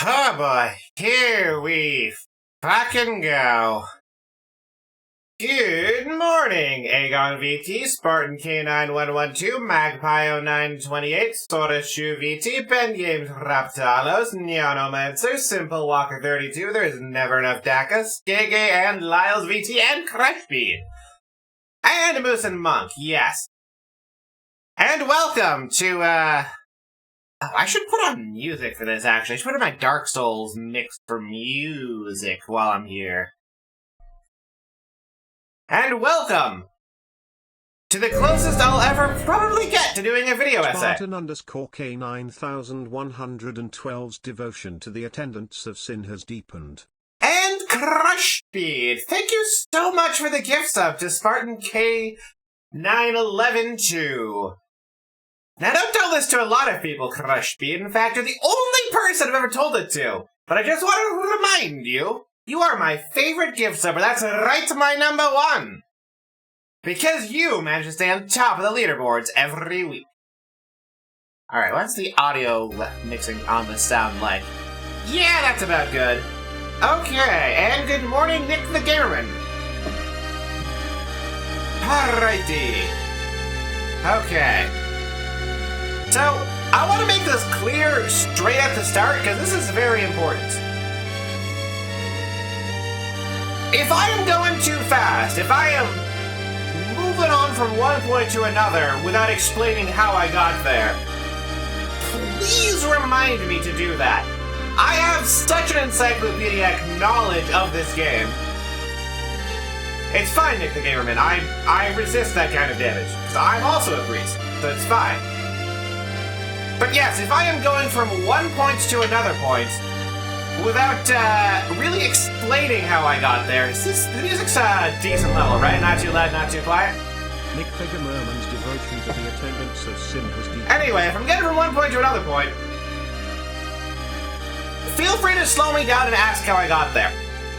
Oh boy, here we fucking go. Good morning, Aegon VT, Spartan K9112, Magpie 0928, Sorishu VT, Ben Games Raptalos, Neonomancer, Simple Walker 32, There's Never Enough Daka, Skege and Lyles VT, and Crashbeat. And Moose and Monk, yes. And welcome to, I should put on music for this, actually. I should put in my Dark Souls mix for music while I'm here. And welcome to the closest I'll ever probably get to doing a video essay. Spartan_K9112's devotion to the attendance of sin has deepened. And Crush Speed, thank you so much for the gift sub to Spartan K9112. Now don't tell this to a lot of people, Crush Speed. In fact, you're the only person I've ever told it to. But I just want to remind you, you are my favorite gift subber. That's right, my number one. Because you manage to stay on top of the leaderboards every week. Alright, what's the audio mixing on the sound like? Yeah, that's about good. Okay, and good morning, Nick the Gamerman. Alrighty. Okay. So, I want to make this clear straight at the start, because this is very important. If I am going too fast, if I am moving on from one point to another without explaining how I got there, please remind me to do that. I have such an encyclopedic knowledge of this game. It's fine, Nick the Gamerman. I resist that kind of damage, because I'm also a priest, so it's fine. But yes, if I am going from one point to another point without really explaining how I got there, the music's a decent level, right? Not too loud, not too quiet. Nick Merman's devotion to the attendance of sin has deepened. Anyway, if I'm getting from one point to another point, feel free to slow me down and ask how I got there.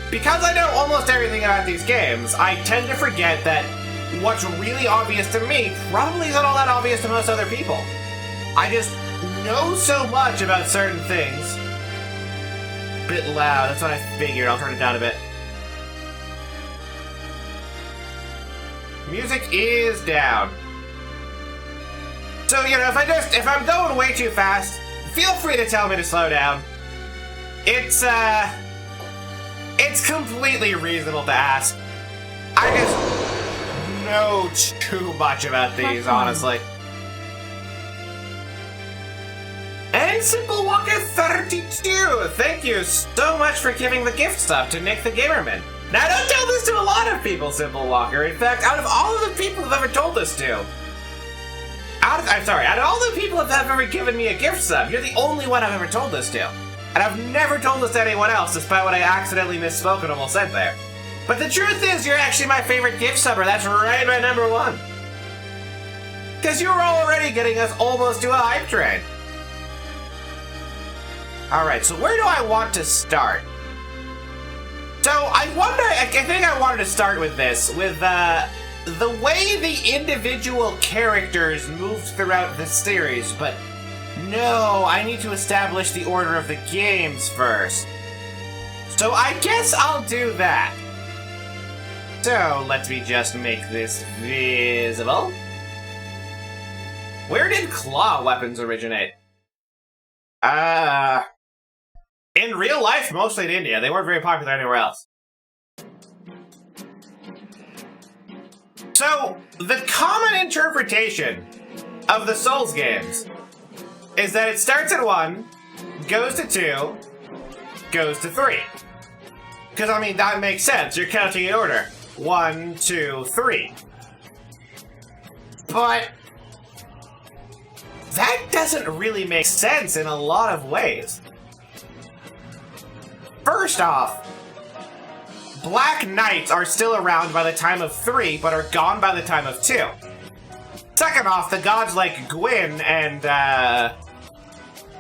Because I know almost everything about these games, I tend to forget that what's really obvious to me probably isn't all that obvious to most other people. I just know so much about certain things. Bit loud, that's what I figured. I'll turn it down a bit. Music is down. So, you know, if I'm going way too fast, feel free to tell me to slow down. It's completely reasonable to ask. I just know too much about these, honestly. And Simple Walker 32, thank you so much for giving the gift sub to Nick the Gamerman. Now, don't tell this to a lot of people, Simple Walker. In fact, out of all of the people I've ever told this to, out of all the people that have ever given me a gift sub, you're the only one I've ever told this to. And I've never told this to anyone else, despite what I accidentally misspoke and almost said there. But the truth is, you're actually my favorite gift subber. That's right, my number one. Because you were already getting us almost to a hype train. Alright, so where do I want to start? So, I think I wanted to start with this, with the way the individual characters moved throughout the series, but no, I need to establish the order of the games first. So I guess I'll do that. So, let me just make this visible. Where did claw weapons originate? In real life, mostly in India. They weren't very popular anywhere else. So, the common interpretation of the Souls games is that it starts at 1, goes to 2, goes to 3. Because, I mean, that makes sense. You're counting in order. 1, 2, 3. But that doesn't really make sense in a lot of ways. First off, Black Knights are still around by the time of 3, but are gone by the time of 2. Second off, the gods like Gwyn and,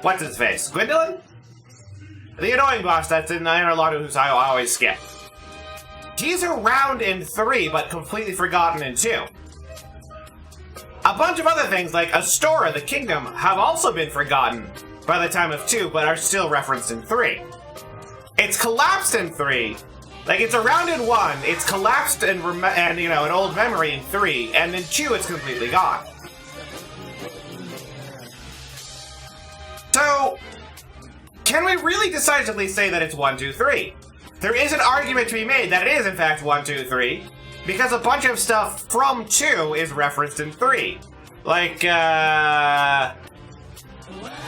what's his face? Gwendolyn? The annoying boss that's in Interlado who's I always skip. He's around in 3, but completely forgotten in 2. A bunch of other things like Astora, the kingdom, have also been forgotten by the time of 2, but are still referenced in 3. It's collapsed in 3. Like, it's around in 1, it's collapsed and you know, an old memory in 3, and in 2 it's completely gone. So, can we really decisively say that it's 1, 2, 3? There is an argument to be made that it is in fact 1, 2, 3, because a bunch of stuff from 2 is referenced in 3. Like,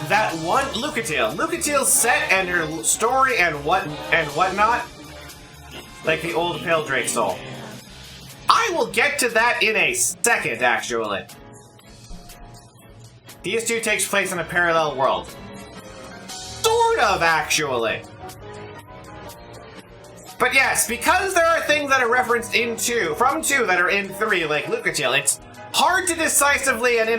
that one Lucatiel's set and her story and whatnot. Like the old Pale Drake soul. I will get to that in a second, actually. DS2 takes place in a parallel world. Sort of, actually. But yes, because there are things that are referenced in 2, from 2 that are in 3, like Lucatiel, it's hard to decisively and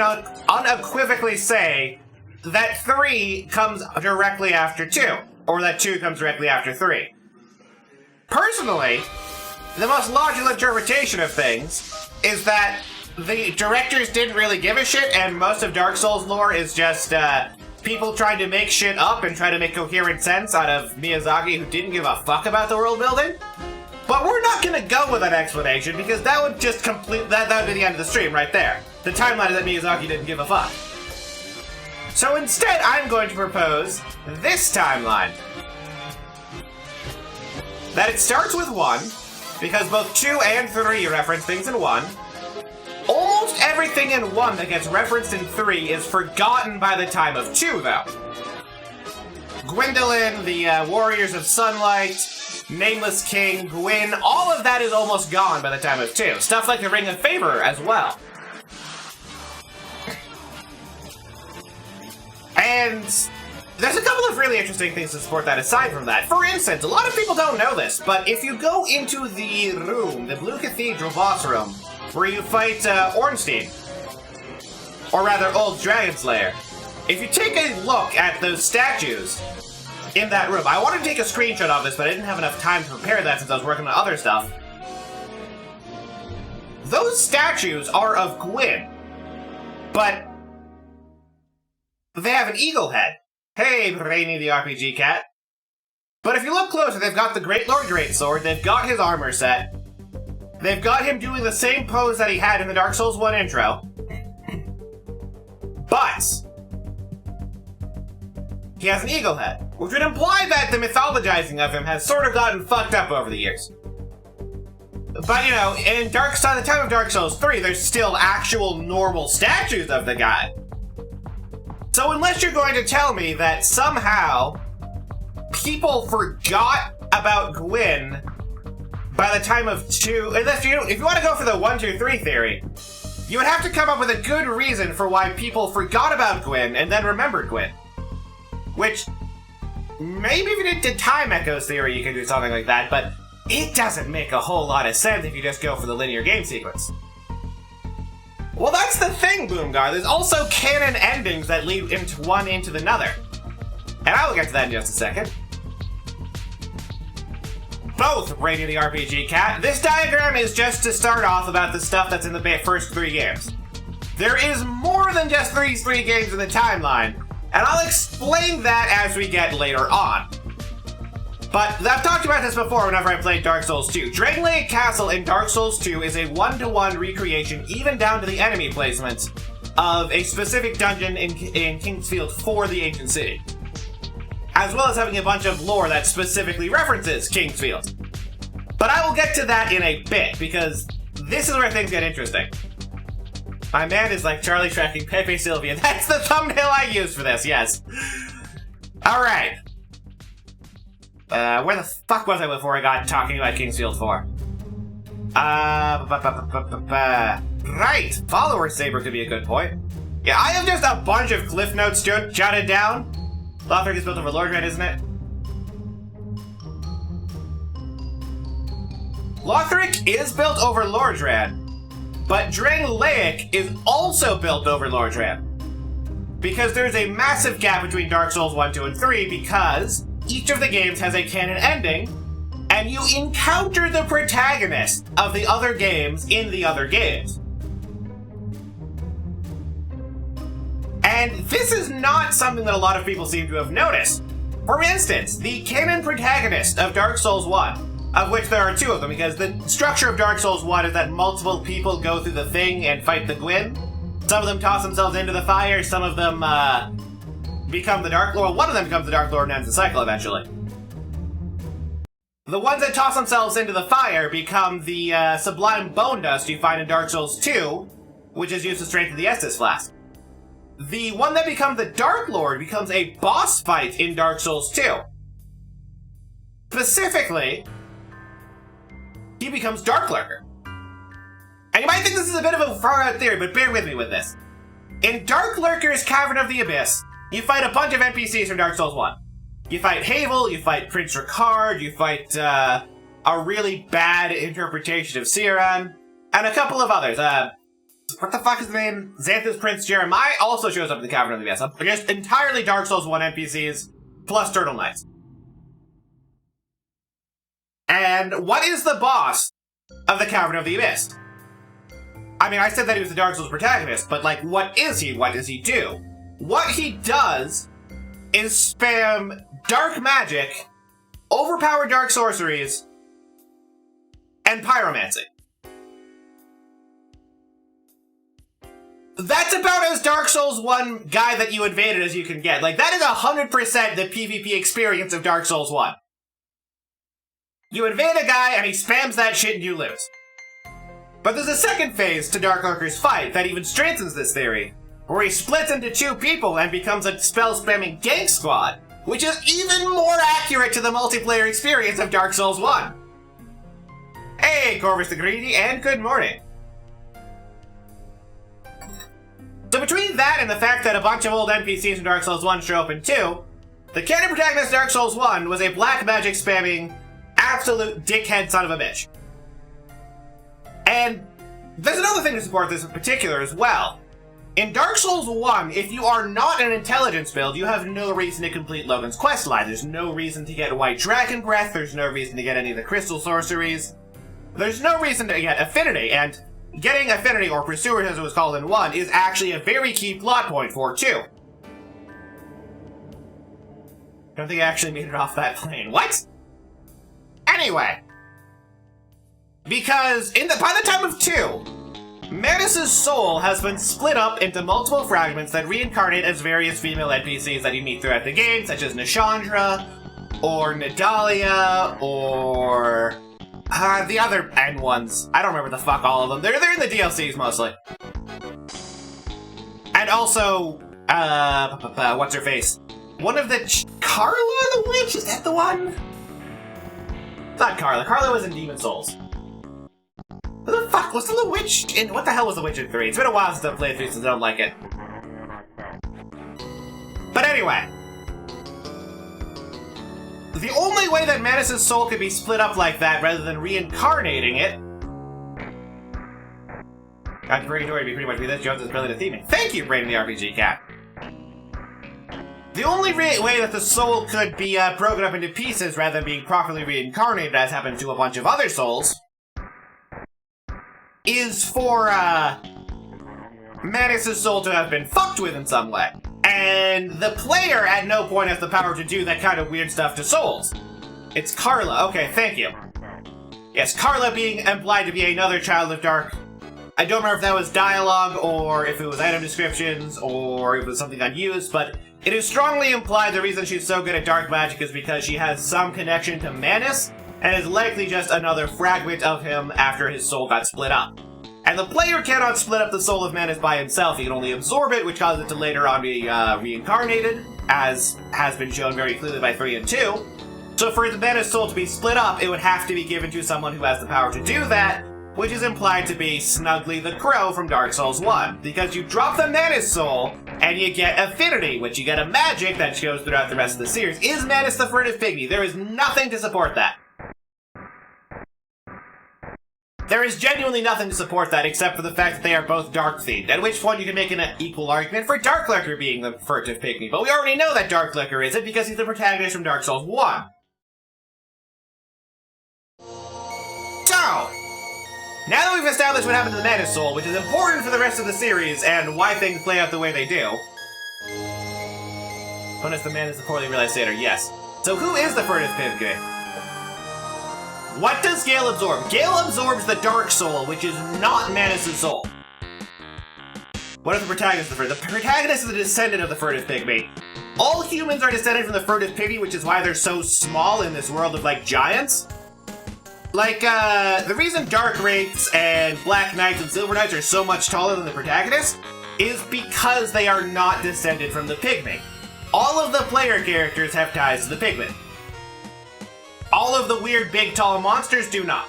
unequivocally say that 3 comes directly after 2, or that 2 comes directly after 3. Personally, the most logical interpretation of things is that the directors didn't really give a shit, and most of Dark Souls lore is just people trying to make shit up and try to make coherent sense out of Miyazaki, who didn't give a fuck about the world building. But we're not gonna go with that explanation, because that would just that would be the end of the stream right there. The timeline is that Miyazaki didn't give a fuck. So instead, I'm going to propose this timeline. That it starts with 1, because both 2 and 3 reference things in 1. Almost everything in 1 that gets referenced in 3 is forgotten by the time of 2, though. Gwendolyn, the Warriors of Sunlight, Nameless King, Gwyn, all of that is almost gone by the time of 2. Stuff like the Ring of Favor as well. And there's a couple of really interesting things to support that aside from that. For instance, a lot of people don't know this, but if you go into the room, the Blue Cathedral boss room, where you fight Ornstein, or rather Old Dragon Slayer, if you take a look at those statues in that room, I wanted to take a screenshot of this, but I didn't have enough time to prepare that since I was working on other stuff. Those statues are of Gwyn, but they have an eagle head. Hey, Brainy the RPG cat. But if you look closer, they've got the Great Lord Greatsword, they've got his armor set, they've got him doing the same pose that he had in the Dark Souls 1 intro. But he has an eagle head, which would imply that the mythologizing of him has sort of gotten fucked up over the years. But, you know, in the time of Dark Souls 3, there's still actual normal statues of the guy. So unless you're going to tell me that somehow people forgot about Gwyn by the time of 2, if you want to go for the 1, 2, 3 theory, you would have to come up with a good reason for why people forgot about Gwyn and then remembered Gwyn. Which, maybe if you did Time Echoes theory, you could do something like that, but it doesn't make a whole lot of sense if you just go for the linear game sequence. Well, that's the thing, Boomgar. There's also canon endings that lead into one into another. And I will get to that in just a second. Both Brady the RPG cat. This diagram is just to start off about the stuff that's in the first 3 games. There is more than just these 3 games in the timeline, and I'll explain that as we get later on. But I've talked about this before whenever I played Dark Souls 2. Drangleic Castle in Dark Souls 2 is a 1-to-1 recreation, even down to the enemy placements, of a specific dungeon in Kingsfield for the Ancient City. As well as having a bunch of lore that specifically references Kingsfield. But I will get to that in a bit, because this is where things get interesting. My man is like Charlie tracking Pepe Sylvia. That's the thumbnail I used for this, yes. Alright. Where the fuck was I before I got talking about Kingsfield 4? Right! Follower Saber could be a good point. Yeah, I have just a bunch of cliff notes jotted down. Lothric is built over Lordran, isn't it? Lothric is built over Lordran, but Drangleic is also built over Lordran. Because there's a massive gap between Dark Souls 1, 2, and 3 because each of the games has a canon ending, and you encounter the protagonist of the other games in the other games. And this is not something that a lot of people seem to have noticed. For instance, the canon protagonist of Dark Souls 1, of which there are 2 of them, because the structure of Dark Souls 1 is that multiple people go through the thing and fight the Gwyn. Some of them toss themselves into the fire, some of them become the Dark Lord. One of them becomes the Dark Lord and ends the cycle eventually. The ones that toss themselves into the fire become the Sublime Bone Dust you find in Dark Souls 2, which is used to strengthen the Estus Flask. The one that becomes the Dark Lord becomes a boss fight in Dark Souls 2. Specifically, he becomes Dark Lurker. And you might think this is a bit of a far-out theory, but bear with me with this. In Dark Lurker's Cavern of the Abyss, you fight a bunch of NPCs from Dark Souls 1. You fight Havel, you fight Prince Ricard, you fight a really bad interpretation of Siran, and a couple of others. What the fuck is the name? Xanthus Prince Jeremiah also shows up in the Cavern of the Abyss. Just entirely Dark Souls 1 NPCs, plus Turtle Knights. And what is the boss of the Cavern of the Abyss? I mean, I said that he was the Dark Souls protagonist, but, like, what is he? What does he do? What he does is spam dark magic, overpowered dark sorceries, and pyromancy. That's about as Dark Souls 1 guy that you invaded as you can get. Like, that is 100% the PvP experience of Dark Souls 1. You invade a guy, and he spams that shit, and you lose. But there's a second phase to Dark Lurker's fight that even strengthens this theory, where he splits into two people and becomes a spell-spamming gank squad, which is even more accurate to the multiplayer experience of Dark Souls 1. Hey, Corvus the Greedy, and good morning. So between that and the fact that a bunch of old NPCs in Dark Souls 1 show up in 2, the canon protagonist of Dark Souls 1 was a black magic spamming, absolute dickhead son of a bitch. And there's another thing to support this in particular as well. In Dark Souls 1, if you are not an intelligence build, you have no reason to complete Logan's questline. There's no reason to get White Dragon Breath, there's no reason to get any of the crystal sorceries. There's no reason to get Affinity, and getting Affinity, or Pursuers as it was called in 1, is actually a very key plot point for 2. Don't think I actually made it off that plane. What? Anyway. Because by the time of 2, Manus' soul has been split up into multiple fragments that reincarnate as various female NPCs that you meet throughout the game, such as Nishandra, or Nadalia, or the other N ones. I don't remember the fuck all of them. They're in the DLCs mostly. And also, what's her face? One of the Carla the Witch? Is that the one? It's not Carla. Carla was in Demon Souls. Who the fuck was the Witch in? What the hell was the Witch in 3? It's been a while since I've played 3 since I don't like it. But anyway. The only way that Manus' soul could be split up like that rather than reincarnating it. God, Purgatory would be pretty much be this. Jones is brilliant at theming. Thank you, Brayden the RPG Cat. The only way that the soul could be broken up into pieces rather than being properly reincarnated, as happened to a bunch of other souls, is for Manus' soul to have been fucked with in some way. And the player at no point has the power to do that kind of weird stuff to souls. It's Carla. Okay, thank you. Yes, Carla being implied to be another child of dark. I don't remember if that was dialogue, or if it was item descriptions, or if it was something unused, but it is strongly implied the reason she's so good at dark magic is because she has some connection to Manus, and is likely just another fragment of him after his soul got split up. And the player cannot split up the soul of Manus by himself, he can only absorb it, which causes it to later on be reincarnated, as has been shown very clearly by 3 and 2. So for the Manus soul to be split up, it would have to be given to someone who has the power to do that, which is implied to be Snuggly the Crow from Dark Souls 1. Because you drop the Manus soul, and you get Affinity, which you get a magic that goes throughout the rest of the series. Is Manus the Furtive Pygmy? There is nothing to support that. There is genuinely nothing to support that except for the fact that they are both dark-themed, at which point you can make an equal argument for Dark Lurker being the Furtive Pygmy, but we already know that Dark Lurker isn't because he's the protagonist from Dark Souls 1. So, now that we've established what happened to the Manus Soul, which is important for the rest of the series and why things play out the way they do. Bonus the Manus the poorly realized satyr, yes. So who is the Furtive Pygmy? What does Gale absorb? Gale absorbs the Dark Soul, which is not Manus' soul. What is the protagonist of the Furtive? The protagonist is a descendant of the Furtive Pygmy. All humans are descended from the Furtive Pygmy, which is why they're so small in this world of, like, giants. Like, the reason Dark Wraiths and Black Knights and Silver Knights are so much taller than the protagonist is because they are not descended from the Pygmy. All of the player characters have ties to the Pygmy. All of the weird, big, tall monsters do not.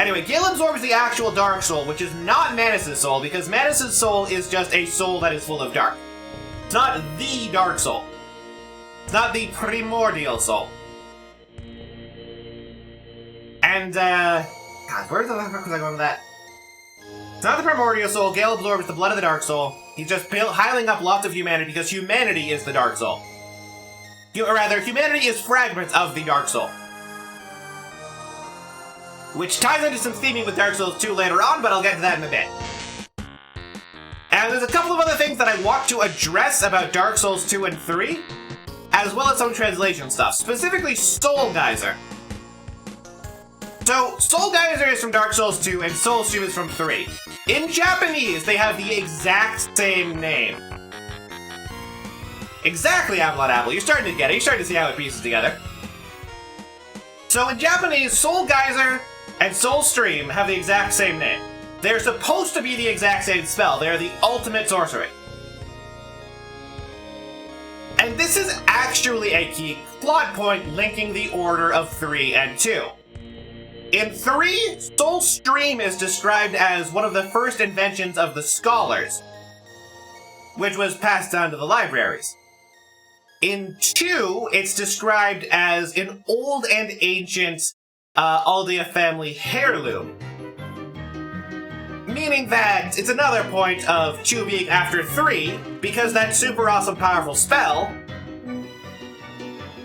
Anyway, Gale absorbs the actual Dark Soul, which is not Manus' soul, because Manus' soul is just a soul that is full of dark. It's not the Dark Soul. It's not the primordial soul. And, God, where the fuck was I going with that? It's not the primordial soul. Gale absorbs the blood of the Dark Soul. He's just piling up lots of humanity because humanity is the Dark Soul. Or rather, humanity is fragments of the Dark Soul. Which ties into some theming with Dark Souls 2 later on, but I'll get to that in a bit. And there's a couple of other things that I want to address about Dark Souls 2 and 3, as well as some translation stuff, specifically Soul Geyser. So, Soul Geyser is from Dark Souls 2 and Soul Stream is from 3. In Japanese, they have the exact same name. Exactly, Apple on Apple. You're starting to get it. You're starting to see how it pieces together. So in Japanese, Soul Geyser and Soul Stream have the exact same name. They're supposed to be the exact same spell. They're the ultimate sorcery. And this is actually a key plot point linking the order of 3 and 2. In 3, Soul Stream is described as one of the first inventions of the scholars, which was passed down to the libraries. In 2, it's described as an old and ancient Aldea family heirloom, meaning that it's another point of 2 being after 3, because that super awesome powerful spell.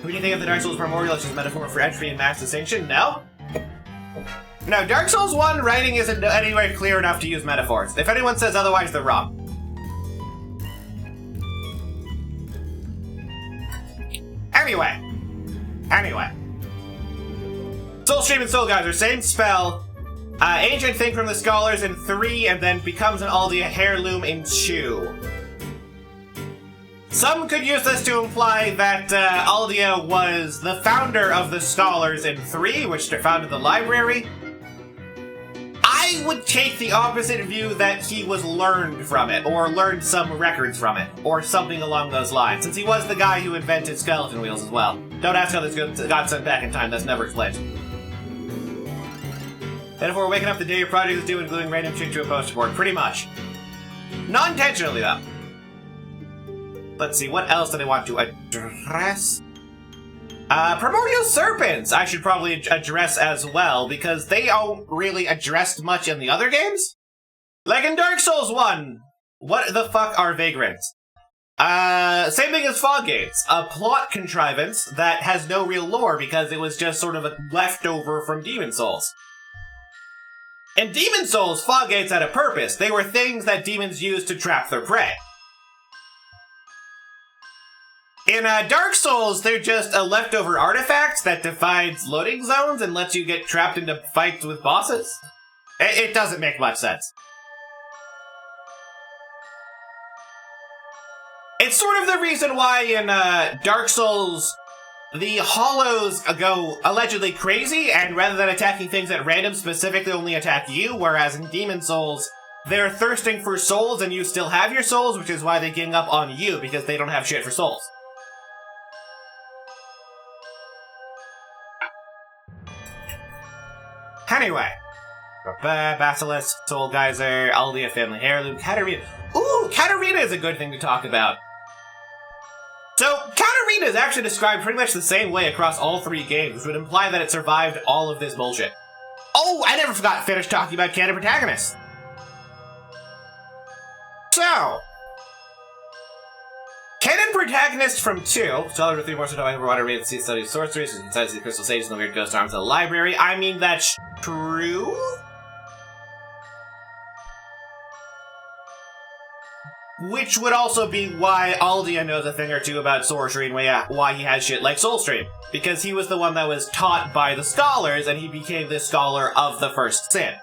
When you think of the Dark Souls Primordial, it's just a metaphor for entry and mass distinction? No? No, Dark Souls 1 writing isn't anywhere clear enough to use metaphors. If anyone says otherwise, they're wrong. Anyway. Soul Stream and Soul Geyser, same spell. Ancient thing from the scholars in 3, and then becomes an Aldea heirloom in 2. Some could use this to imply that Aldea was the founder of the scholars in 3, which founded the library. I would take the opposite view that he was learned from it, or learned some records from it, or something along those lines, since he was the guy who invented skeleton wheels as well. Don't ask how this got sent back in time, that's never explained. And if we're waking up the day your project is due and gluing random shit to a poster board, pretty much. Not intentionally, though. Let's see, what else did I want to address? Primordial Serpents I should probably address as well, because they aren't really addressed much in the other games. Like in Dark Souls 1, what the fuck are Vagrants? Same thing as Fog Gates, a plot contrivance that has no real lore because it was just sort of a leftover from Demon Souls. In Demon Souls, Fog Gates had a purpose. They were things that demons used to trap their prey. In Dark Souls, they're just a leftover artifact that divides loading zones and lets you get trapped into fights with bosses. It doesn't make much sense. It's sort of the reason why in Dark Souls, the Hollows go allegedly crazy, and rather than attacking things at random, specifically only attack you, whereas in Demon Souls, they're thirsting for souls and you still have your souls, which is why they gang up on you, because they don't have shit for souls. Anyway. Basilisk, Soul Geyser, Aldea family heirloom, Katarina. Ooh, Katarina is a good thing to talk about. So, Katarina is actually described pretty much the same way across all 3 games, which would imply that it survived all of this bullshit. Oh, I never forgot to finish talking about canon protagonists. So, canon protagonists from 2, so with 3 more so I want to read and see study sorceries, and besides the crystal sages and the weird ghost arms of the library. I mean, that's true? Which would also be why Aldea knows a thing or two about sorcery and why he has shit like Soulstream. Because he was the one that was taught by the scholars, and he became the scholar of the first sin.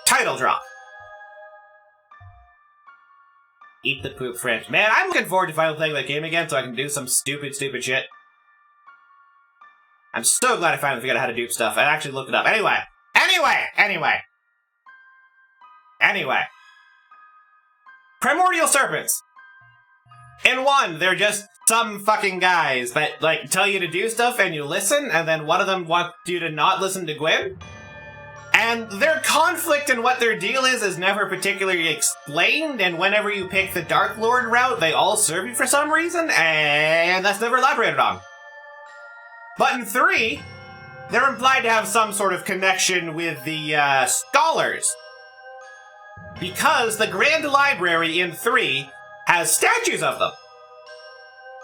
Title drop. Eat the poop, French. Man, I'm looking forward to finally playing that game again so I can do some stupid shit. I'm so glad I finally figured out how to dupe stuff. I actually looked it up. Anyway. Primordial Serpents. In 1, they're just some fucking guys that, like, tell you to do stuff and you listen, and then one of them wants you to not listen to Gwyn. And their conflict and what their deal is never particularly explained, and whenever you pick the Dark Lord route, they all serve you for some reason, and that's never elaborated on. But in 3, they're implied to have some sort of connection with the scholars. Because the Grand Library in 3 has statues of them.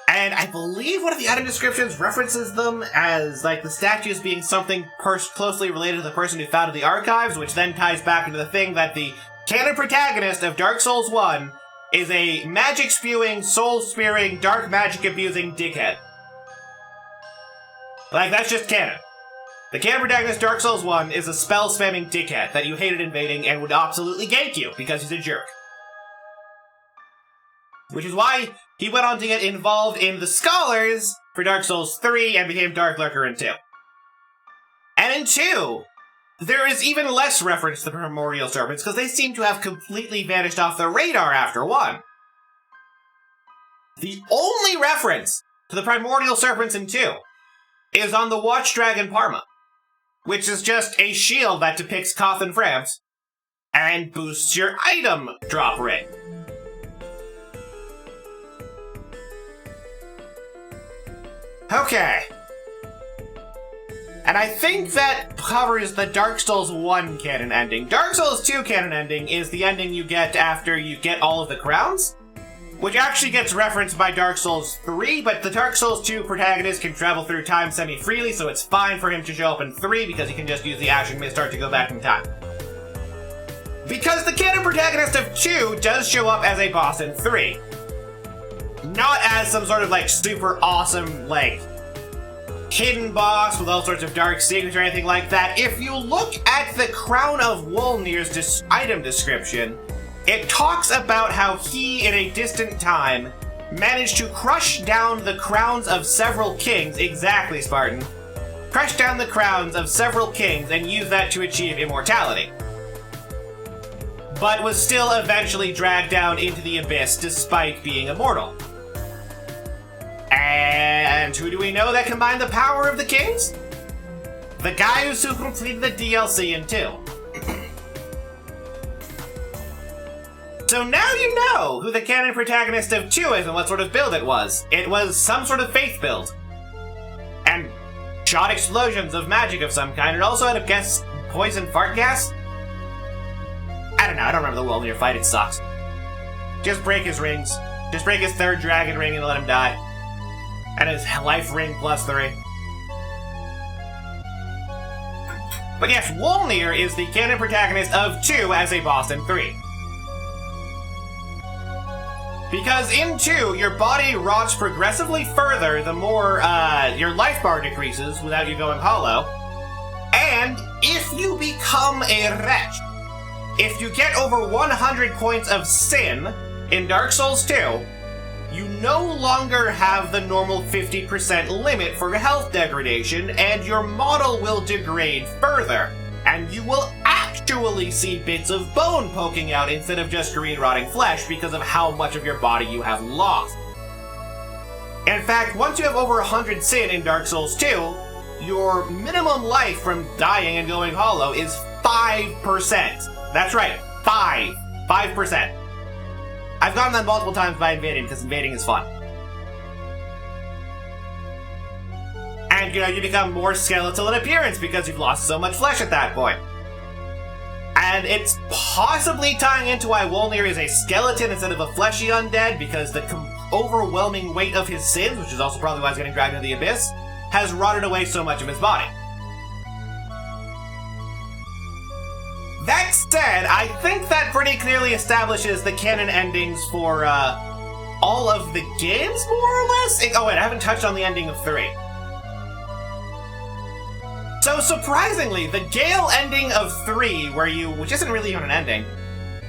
And I believe one of the item descriptions references them as, like, the statues being something closely related to the person who founded the archives, which then ties back into the thing that the canon protagonist of Dark Souls 1 is a magic-spewing, soul-spearing, dark magic-abusing dickhead. Like, that's just canon. The canon protagonist Dark Souls 1 is a spell-spamming dickhead that you hated invading and would absolutely gank you because he's a jerk. Which is why he went on to get involved in the Scholars for Dark Souls 3 and became Dark Lurker in 2. And in 2, there is even less reference to the Primordial Serpents because they seem to have completely vanished off the radar after 1. The only reference to the Primordial Serpents in 2 is on the Watch Dragon Parma, which is just a shield that depicts Cawthon Frams and boosts your item drop rate. Okay. And I think that covers the Dark Souls 1 canon ending. Dark Souls 2 canon ending is the ending you get after you get all of the crowns, which actually gets referenced by Dark Souls 3, but the Dark Souls 2 protagonist can travel through time semi-freely, so it's fine for him to show up in 3 because he can just use the Ashen Mistart to go back in time. Because the canon protagonist of 2 does show up as a boss in 3. Not as some sort of, like, super awesome, like, hidden boss with all sorts of dark secrets or anything like that. If you look at the Crown of Wolnir's item description, it talks about how he, in a distant time, managed to crush down the crowns of several kings, exactly, Spartan, crush down the crowns of several kings and use that to achieve immortality. But was still eventually dragged down into the abyss despite being immortal. And who do we know that combined the power of the kings? The guy who completed the DLC in 2. So now you know who the canon protagonist of 2 is and what sort of build it was. It was some sort of faith build. And shot explosions of magic of some kind. It also had a poison fart gas. I don't know, I don't remember the Wolnir fight, it sucks. Just break his rings. Just break his 3rd dragon ring and let him die. And his life ring plus 3. But yes, Wolnir is the canon protagonist of 2 as a boss in 3. Because in 2, your body rots progressively further the more your life bar decreases without you going hollow. And if you become a wretch, if you get over 100 points of sin in Dark Souls 2, you no longer have the normal 50% limit for health degradation, and your model will degrade further. And you will actually see bits of bone poking out instead of just green rotting flesh because of how much of your body you have lost. In fact, once you have over 100 sin in Dark Souls 2, your minimum life from dying and going hollow is 5%. That's right, 5%. I've gotten that multiple times by invading, because invading is fun. And, you become more skeletal in appearance because you've lost so much flesh at that point. And it's possibly tying into why Wolnir is a skeleton instead of a fleshy undead, because the overwhelming weight of his sins, which is also probably why he's getting dragged into the abyss, has rotted away so much of his body. That said, I think that pretty clearly establishes the canon endings for all of the games, more or less. Oh wait, I haven't touched on the ending of 3. So surprisingly, the Gale ending of 3, which isn't really even an ending,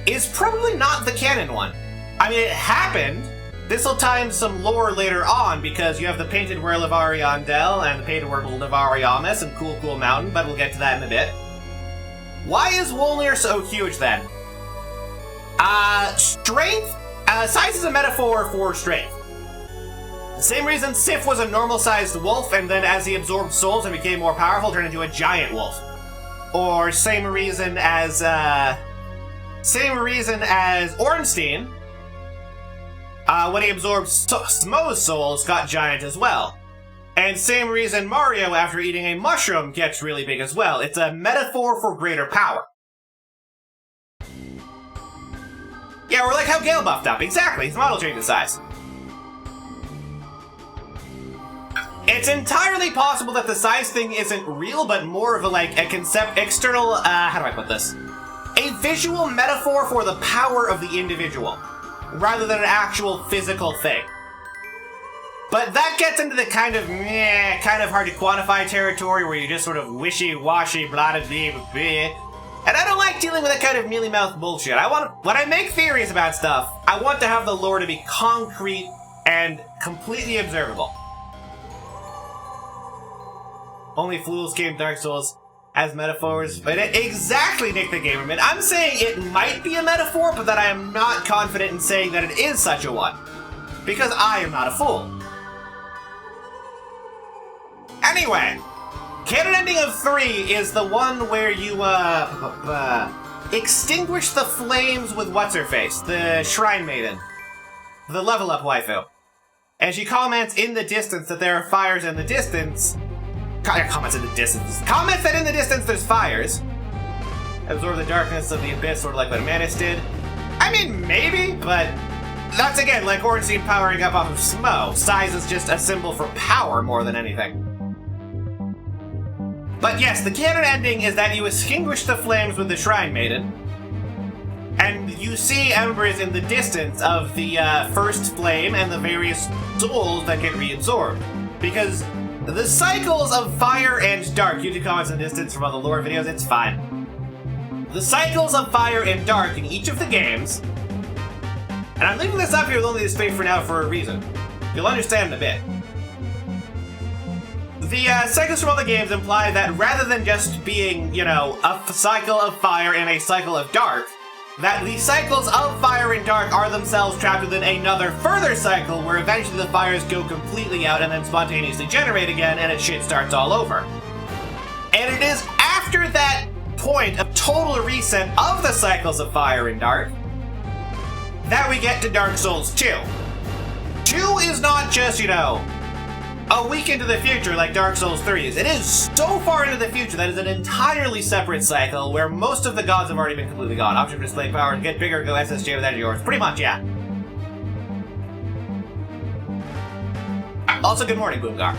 is probably not the canon one. I mean, it happened. This'll tie in some lore later on, because you have the Painted Whirl of Ariandel and the Painted Whirl of Ariamis and Cool Mountain, but we'll get to that in a bit. Why is Wolnir so huge, then? Strength? Size is a metaphor for strength. The same reason Sif was a normal-sized wolf, and then as he absorbed souls and became more powerful, turned into a giant wolf. or same reason as Ornstein, when he absorbed Smo's souls, got giant as well. And same reason Mario, after eating a mushroom, gets really big as well. It's a metaphor for greater power. Yeah, or like how Gale buffed up. Exactly, his model changed in size. It's entirely possible that the size thing isn't real, but more of a external, how do I put this? A visual metaphor for the power of the individual, rather than an actual physical thing. But that gets into the kind of hard to quantify territory where you're just sort of wishy-washy, blah-da-dee-blah. And I don't like dealing with that kind of mealy-mouthed bullshit. When I make theories about stuff, I want to have the lore to be concrete and completely observable. Only fools game Dark Souls as metaphors. But exactly, Nick the Gamerman. I'm saying it might be a metaphor, but that I am not confident in saying that it is such a one. Because I am not a fool. Anyway, canon ending of 3 is the one where you, extinguish the flames with what's-her-face, the Shrine Maiden. The level-up waifu. And she comments in the distance that there are fires in the distance. Comments in the distance. Comments that in the distance there's fires. Absorb the darkness of the abyss, sort of like what Manus did. I mean, maybe, but that's again like Ornstein powering up off of Smo. Size is just a symbol for power more than anything. But yes, the canon ending is that you extinguish the flames with the Shrine Maiden, and you see embers in the distance of the first flame and the various souls that get reabsorbed. Because the cycles of fire and dark, you do comments in the distance from all the lore videos, it's fine. The cycles of fire and dark in each of the games, and I'm leaving this up here with only this space for now for a reason. You'll understand in a bit. The cycles from all the games imply that rather than just being, a cycle of fire and a cycle of dark, that the cycles of fire and dark are themselves trapped within another further cycle where eventually the fires go completely out and then spontaneously generate again and shit starts all over. And it is after that point of total reset of the cycles of fire and dark that we get to Dark Souls 2. 2 is not just, a week into the future like Dark Souls 3 is. It is so far into the future that is an entirely separate cycle where most of the gods have already been completely gone. Option for display power, get bigger, go SSJ with energy ores. Pretty much, yeah. Also, good morning, Boomgar.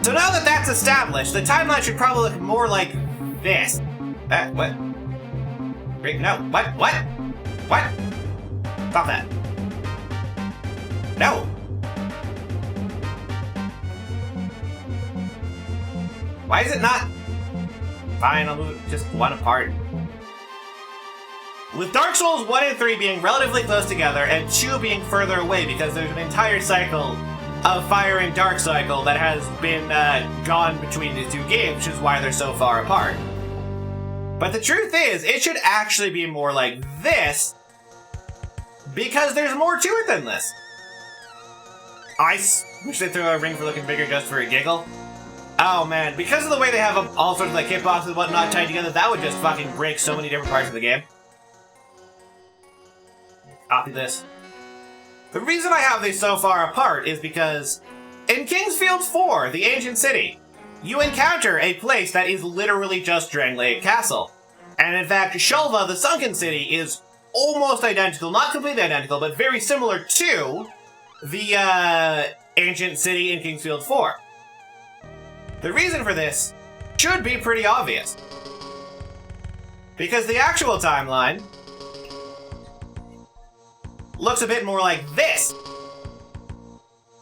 So now that that's established, the timeline should probably look more like this. What? No, what? What? Stop that. No! Why is it not? Fine, I'll move just one apart. With Dark Souls 1 and 3 being relatively close together, and 2 being further away because there's an entire cycle of Fire and Dark cycle that has been gone between the two games, which is why they're so far apart. But the truth is, it should actually be more like this, because there's more to it than this. I wish they'd throw a ring for looking bigger just for a giggle. Oh man, because of the way they have all sorts of hitboxes and whatnot tied together, that would just fucking break so many different parts of the game. Copy this. The reason I have these so far apart is because in Kingsfield 4, the ancient city, you encounter a place that is literally just Drangleic Castle. And in fact, Shulva, the sunken city, is almost identical, not completely identical, but very similar to the ancient city in Kingsfield 4. The reason for this should be pretty obvious. Because the actual timeline looks a bit more like this.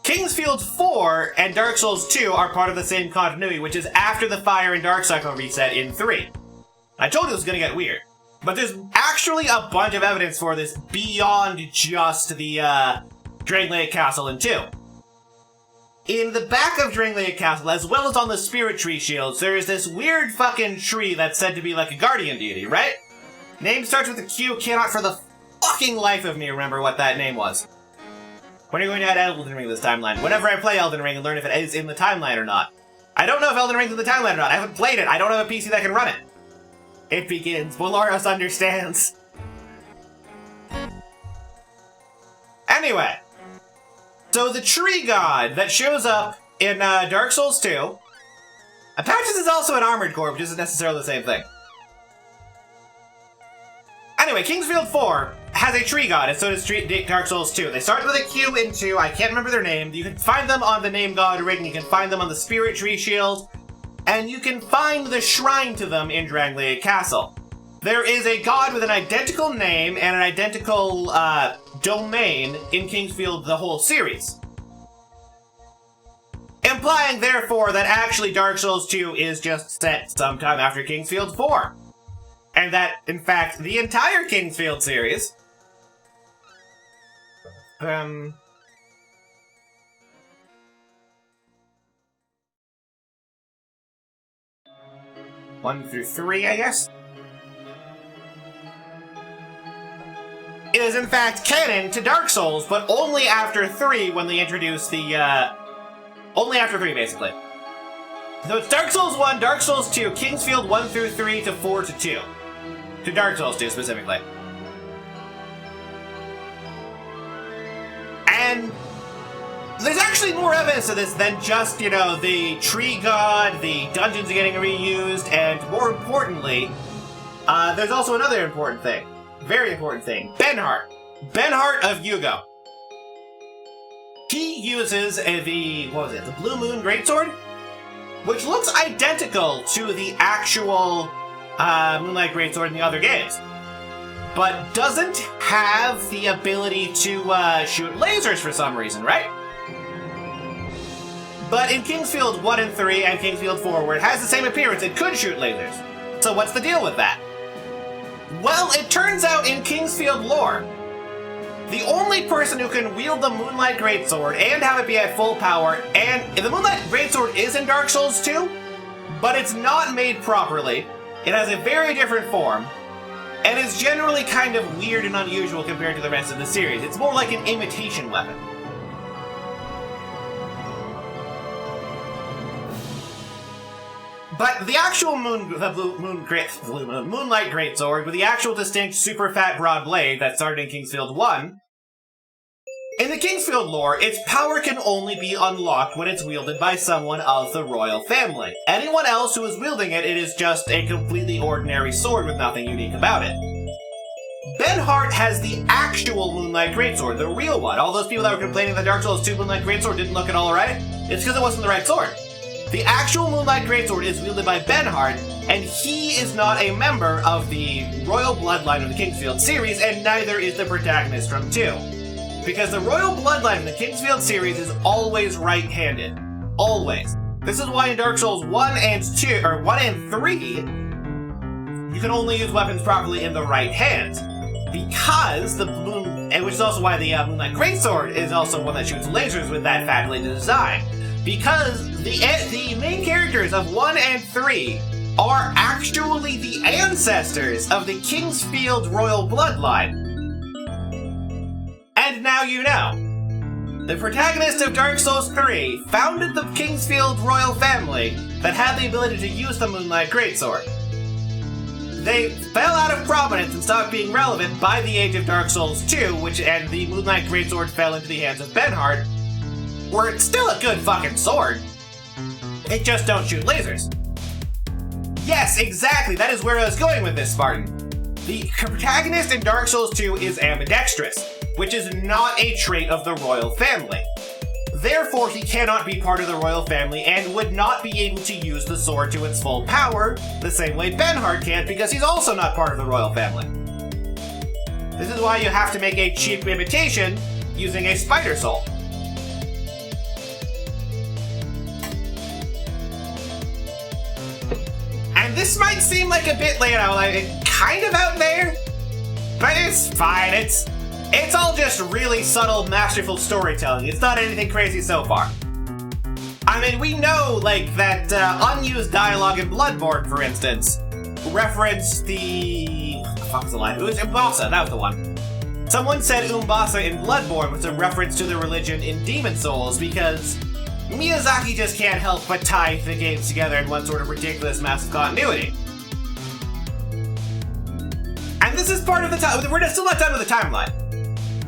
Kingsfield 4 and Dark Souls 2 are part of the same continuity, which is after the Fire and Dark cycle reset in 3. I told you this was going to get weird. But there's actually a bunch of evidence for this beyond just the Drangleic Castle in 2. In the back of Drangleic Castle, as well as on the Spirit Tree shields, there is this weird fucking tree that's said to be like a guardian deity, right? Name starts with a Q, cannot for the fucking life of me remember what that name was. When are you going to add Elden Ring to this timeline? Whenever I play Elden Ring and learn if it is in the timeline or not. I don't know if Elden Ring's in the timeline or not. I haven't played it. I don't have a PC that can run it. It begins. Valoros understands. Anyway. So the tree god that shows up in Dark Souls 2. Apaches is also an armored core, which isn't necessarily the same thing. Anyway, Kingsfield 4 has a tree god, and so does Dark Souls 2. They start with a Q in 2, I can't remember their name. You can find them on the name god ring, you can find them on the spirit tree shield, and you can find the shrine to them in Drangleic Castle. There is a god with an identical name and an identical domain in Kingsfield, the whole series. Implying, therefore, that actually Dark Souls 2 is just set sometime after Kingsfield 4. And that, in fact, the entire Kingsfield series... 1 through 3, I guess? It is, in fact, canon to Dark Souls, but only after 3 when they introduce the, only after 3, basically. So it's Dark Souls 1, Dark Souls 2, Kingsfield 1 through 3 to 4 to 2. To Dark Souls 2, specifically. And there's actually more evidence of this than just, you know, the tree god, the dungeons are getting reused, and more importantly, there's also another important thing. Very important thing. Benhart. Benhart of Yugo. He uses the Blue Moon Greatsword? Which looks identical to the actual Moonlight Greatsword in the other games. But doesn't have the ability to shoot lasers for some reason, right? But in Kingsfield 1 and 3 and Kingsfield 4, where it has the same appearance, it could shoot lasers. So what's the deal with that? Well, it turns out in Kingsfield lore, the only person who can wield the Moonlight Greatsword and have it be at full power, and the Moonlight Greatsword is in Dark Souls 2, but it's not made properly. It has a very different form, and is generally kind of weird and unusual compared to the rest of the series. It's more like an imitation weapon. But the actual Moonlight Greatsword, with the actual distinct super fat broad blade that started in Kingsfield 1, in the Kingsfield lore, its power can only be unlocked when it's wielded by someone of the royal family. Anyone else who is wielding it, it is just a completely ordinary sword with nothing unique about it. Benhart has the actual Moonlight Greatsword, the real one. All those people that were complaining that Dark Souls 2 Moonlight Greatsword didn't look at all right, it's because it wasn't the right sword. The actual Moonlight Greatsword is wielded by Benhart, and he is not a member of the royal bloodline of the Kingsfield series, and neither is the protagonist from 2. Because the royal bloodline in the Kingsfield series is always right-handed. Always. This is why in Dark Souls 1 and 2, or 1 and 3, you can only use weapons properly in the right hand. Because the and which is also why the Moonlight Greatsword is also one that shoots lasers with that fabulated design. Because the main characters of 1 and 3 are actually the ancestors of the Kingsfield royal bloodline. And now you know. The protagonist of Dark Souls 3 founded the Kingsfield royal family that had the ability to use the Moonlight Greatsword. They fell out of prominence and stopped being relevant by the age of Dark Souls 2, and the Moonlight Greatsword fell into the hands of Benhart, where it's still a good fucking sword. It just don't shoot lasers. Yes, exactly, that is where I was going with this, Spartan. The protagonist in Dark Souls 2 is ambidextrous, which is not a trait of the royal family. Therefore, he cannot be part of the royal family and would not be able to use the sword to its full power, the same way Benhart can't, because he's also not part of the royal family. This is why you have to make a cheap imitation using a spider soul. And this might seem like a bit, like kind of out there, but it's fine. It's all just really subtle, masterful storytelling. It's not anything crazy so far. I mean, we know, like, that unused dialogue in Bloodborne, for instance, referenced the... What the fuck was the line? It was Umbasa, that was the one. Someone said Umbasa in Bloodborne was a reference to the religion in Demon Souls because Miyazaki just can't help but tie the games together in one sort of ridiculous massive continuity. And this is part of the time. We're still not done with the timeline.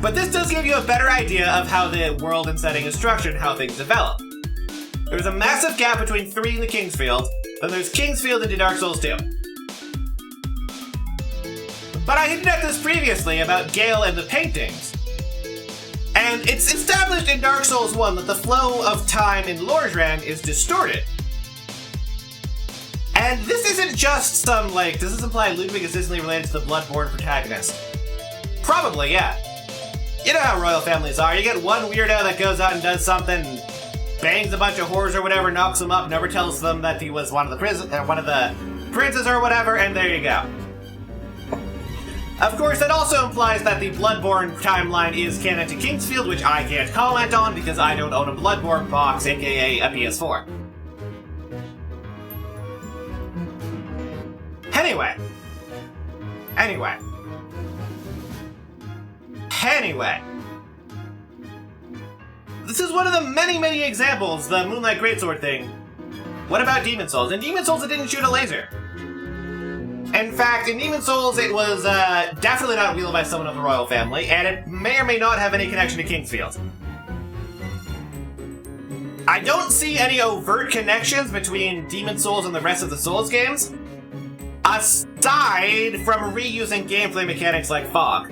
But this does give you a better idea of how the world and setting is structured and how things develop. There's a massive gap between 3 and the Kingsfield, then there's Kingsfield into Dark Souls 2. But I hinted at this previously about Gale and the paintings. And it's established in Dark Souls 1 that the flow of time in Lordran is distorted. And this isn't just some, does this imply Ludwig is distantly related to the Bloodborne protagonist? Probably, yeah. You know how royal families are. You get one weirdo that goes out and does something, bangs a bunch of whores or whatever, knocks them up, never tells them that he was one of the princes or whatever, and there you go. Of course, that also implies that the Bloodborne timeline is canon to Kingsfield, which I can't comment on because I don't own a Bloodborne box, aka a PS4. Anyway. This is one of the many examples, the Moonlight Greatsword thing. What about Demon Souls? In Demon Souls, it didn't shoot a laser. In fact, in Demon Souls, it was definitely not wielded by someone of the royal family, and it may or may not have any connection to Kingsfield. I don't see any overt connections between Demon Souls and the rest of the Souls games, aside from reusing gameplay mechanics like fog.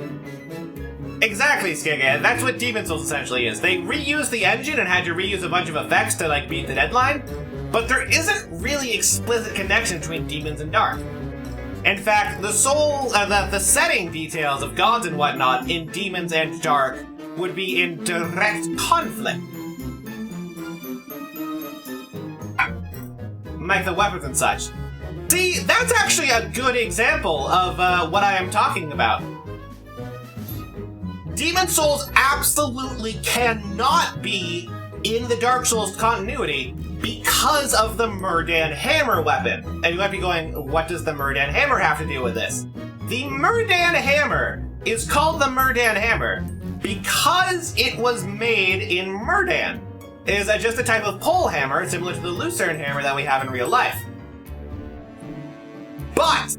Exactly, Skigga. That's what Demon Souls essentially is. They reused the engine and had to reuse a bunch of effects to, beat the deadline, but there isn't really explicit connection between demons and dark. In fact, the setting details of gods and whatnot in Demons and Dark would be in direct conflict. Like the weapons and such. See, that's actually a good example of what I am talking about. Demon Souls absolutely cannot be in the Dark Souls continuity because of the Murdan Hammer weapon. And you might be going, what does the Murdan Hammer have to do with this? The Murdan Hammer is called the Murdan Hammer because it was made in Murdan. It is just a type of pole hammer similar to the Lucerne hammer that we have in real life. But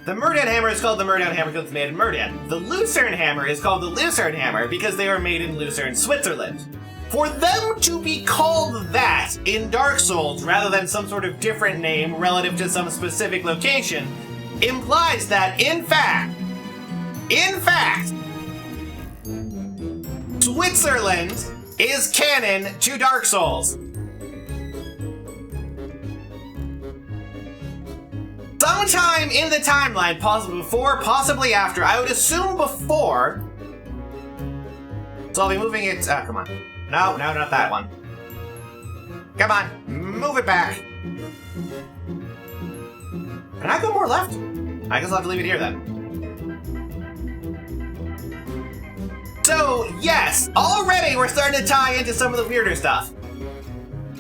the Murdan hammer is called the Murdan hammer because it's made in Murdan. The Lucerne hammer is called the Lucerne hammer because they were made in Lucerne, Switzerland. For them to be called that in Dark Souls rather than some sort of different name relative to some specific location implies that, in fact, Switzerland is canon to Dark Souls. Sometime in the timeline, possibly before, possibly after, I would assume before. So I'll be moving it. Come on. No, not that one. Come on, move it back. Can I go more left? I guess I'll have to leave it here then. So, yes, already we're starting to tie into some of the weirder stuff.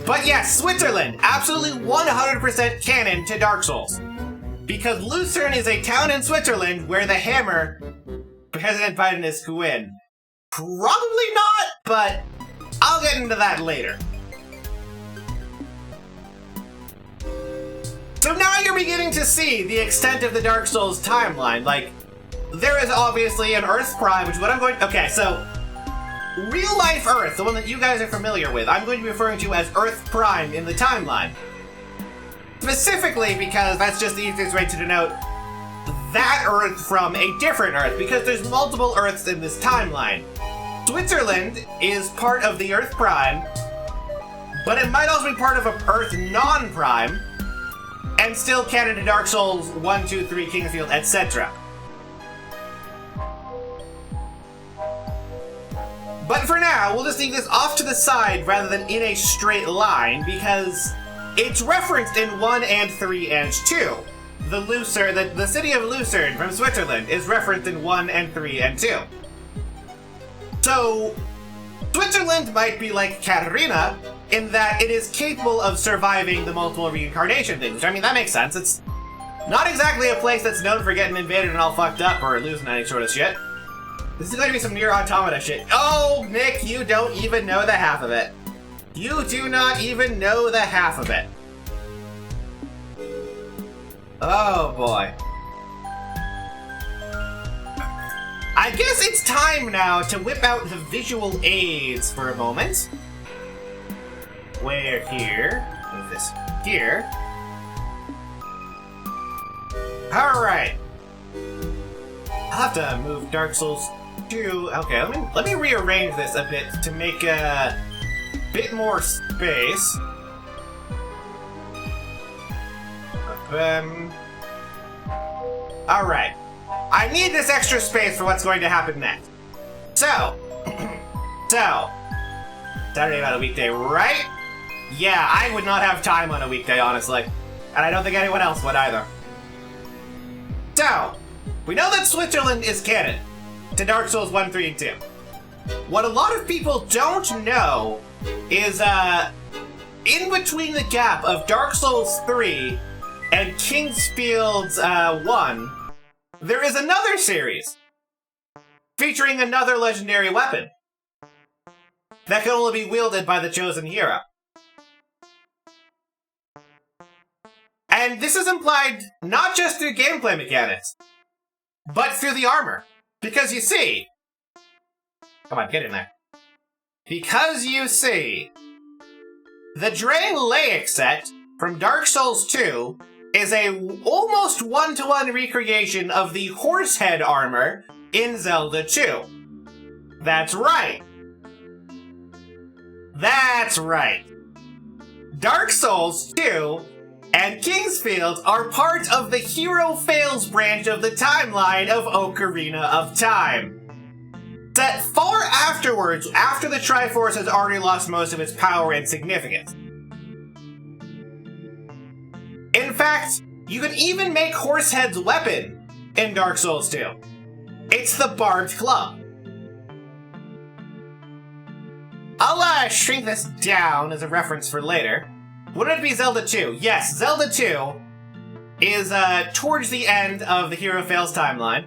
But yes, Switzerland, absolutely 100% canon to Dark Souls. Because Lucerne is a town in Switzerland where the hammer, President Biden is Quinn. Probably not, but I'll get into that later. So now you're beginning to see the extent of the Dark Souls timeline. There is obviously an Earth Prime, which is what I'm going... Okay, so real life Earth, the one that you guys are familiar with, I'm going to be referring to as Earth Prime in the timeline. Specifically because that's just the easiest way to denote that Earth from a different Earth, because there's multiple Earths in this timeline. Switzerland is part of the Earth Prime, but it might also be part of an Earth non-Prime, and still canon to Dark Souls 1, 2, 3, Kingsfield, etc. But for now, we'll just leave this off to the side rather than in a straight line, because it's referenced in 1 and 3 and 2. The city of Lucerne from Switzerland is referenced in 1 and 3 and 2. So, Switzerland might be like Katarina in that it is capable of surviving the multiple reincarnation things. Which, I mean, that makes sense. It's not exactly a place that's known for getting invaded and all fucked up or losing any sort of shit. This is going to be some Nier Automata shit. Oh, Nick, you don't even know the half of it. You do not even know the half of it. Oh, boy. I guess it's time now to whip out the visual aids for a moment. Where here? Move this here. Alright. I'll have to move Dark Souls 2. Okay, let me rearrange this a bit to make a bit more space. Alright. I need this extra space for what's going to happen next. So, Saturday on a weekday, right? Yeah, I would not have time on a weekday, honestly. And I don't think anyone else would either. So, we know that Switzerland is canon to Dark Souls 1, 3, and 2. What a lot of people don't know is, in between the gap of Dark Souls 3 and Kingsfield's 1, there is another series featuring another legendary weapon that can only be wielded by the chosen hero. And this is implied not just through gameplay mechanics, but through the armor. Because you see... Come on, get in there. Because you see... The Drain Laic set from Dark Souls 2 is a almost one-to-one recreation of the Horsehead armor in Zelda 2. That's right. That's right. Dark Souls 2 and Kingsfield are part of the Hero Fails branch of the timeline of Ocarina of Time. Set far afterwards, after the Triforce has already lost most of its power and significance. In fact, you can even make Horsehead's weapon in Dark Souls 2. It's the Barbed Club. I'll shrink this down as a reference for later. Wouldn't it be Zelda 2? Yes, Zelda 2 is towards the end of the Hero Fails timeline.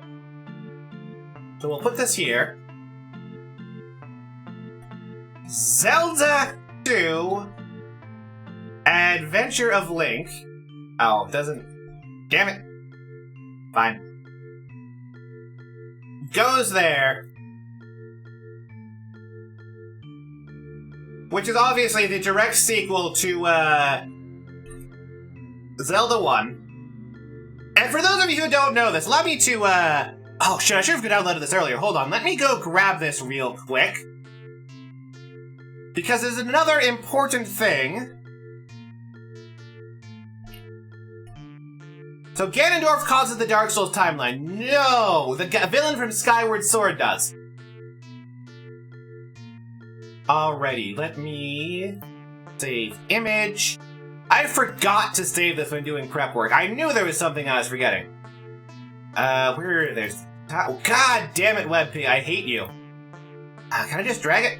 So we'll put this here. Zelda 2 Adventure of Link. Oh, it doesn't... Damn it. Fine. Goes there. Which is obviously the direct sequel to, Zelda 1. And for those of you who don't know this, let me to, Oh, shit, I should have downloaded this earlier. Hold on, let me go grab this real quick. Because there's another important thing. So Ganondorf causes the Dark Souls timeline. No! The villain from Skyward Sword does. Alrighty, let me save image. I forgot to save this when doing prep work. I knew there was something I was forgetting. Where there's... Oh, God damn it, WebP, I hate you. Can I just drag it?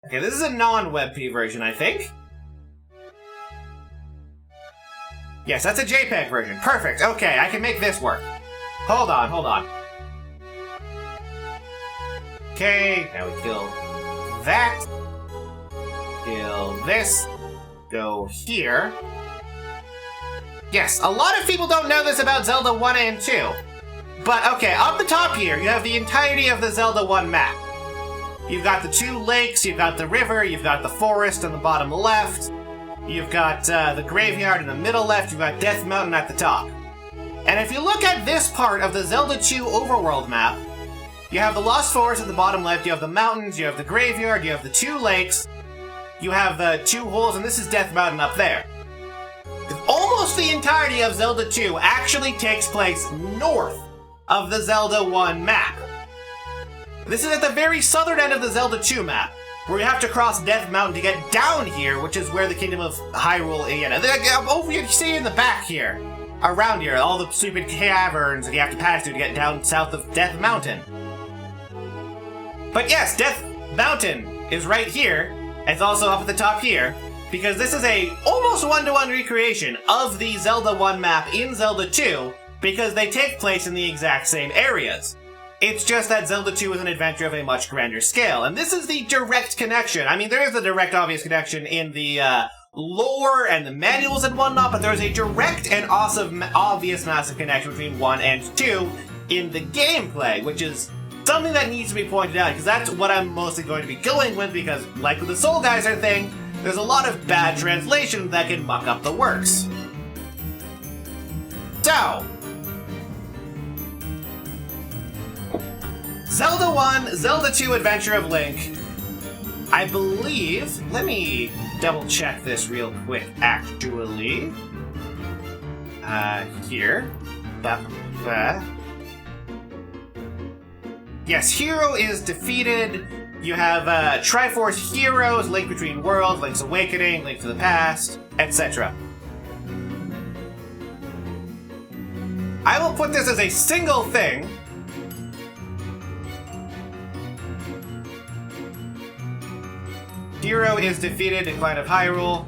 Okay, this is a non-WebP version, I think. Yes, that's a JPEG version. Perfect. Okay, I can make this work. Hold on, hold on. Okay, now we kill that. Kill this. Go here. Yes, a lot of people don't know this about Zelda 1 and 2. But, okay, up the top here, you have the entirety of the Zelda 1 map. You've got the two lakes, you've got the river, you've got the forest on the bottom left. You've got the graveyard in the middle left, you've got Death Mountain at the top. And if you look at this part of the Zelda 2 overworld map, you have the Lost Forest at the bottom left, you have the mountains, you have the graveyard, you have the two lakes, you have the two holes, and this is Death Mountain up there. Almost the entirety of Zelda 2 actually takes place north of the Zelda 1 map. This is at the very southern end of the Zelda 2 map, where you have to cross Death Mountain to get down here, which is where the Kingdom of Hyrule is. Over here, you see in the back here, around here, all the stupid caverns that you have to pass through to get down south of Death Mountain. But yes, Death Mountain is right here. It's also up at the top here. because this is a almost one-to-one recreation of the Zelda 1 map in Zelda 2, because they take place in the exact same areas. It's just that Zelda 2 is an adventure of a much grander scale, and this is the direct connection. I mean, there is a direct obvious connection in the lore and the manuals and whatnot, but there's a direct and awesome, obvious massive connection between 1 and 2 in the gameplay, which is something that needs to be pointed out, because that's what I'm mostly going to be going with, because like with the Soul Geyser thing, there's a lot of bad translation that can muck up the works. So, Zelda 1, Zelda 2 Adventure of Link, I believe, let me double check this real quick, actually. Here. Yes, Hero is defeated. You have Triforce Heroes, Link Between Worlds, Link's Awakening, Link to the Past, etc. I will put this as a single thing. Hero is defeated, Decline of Hyrule.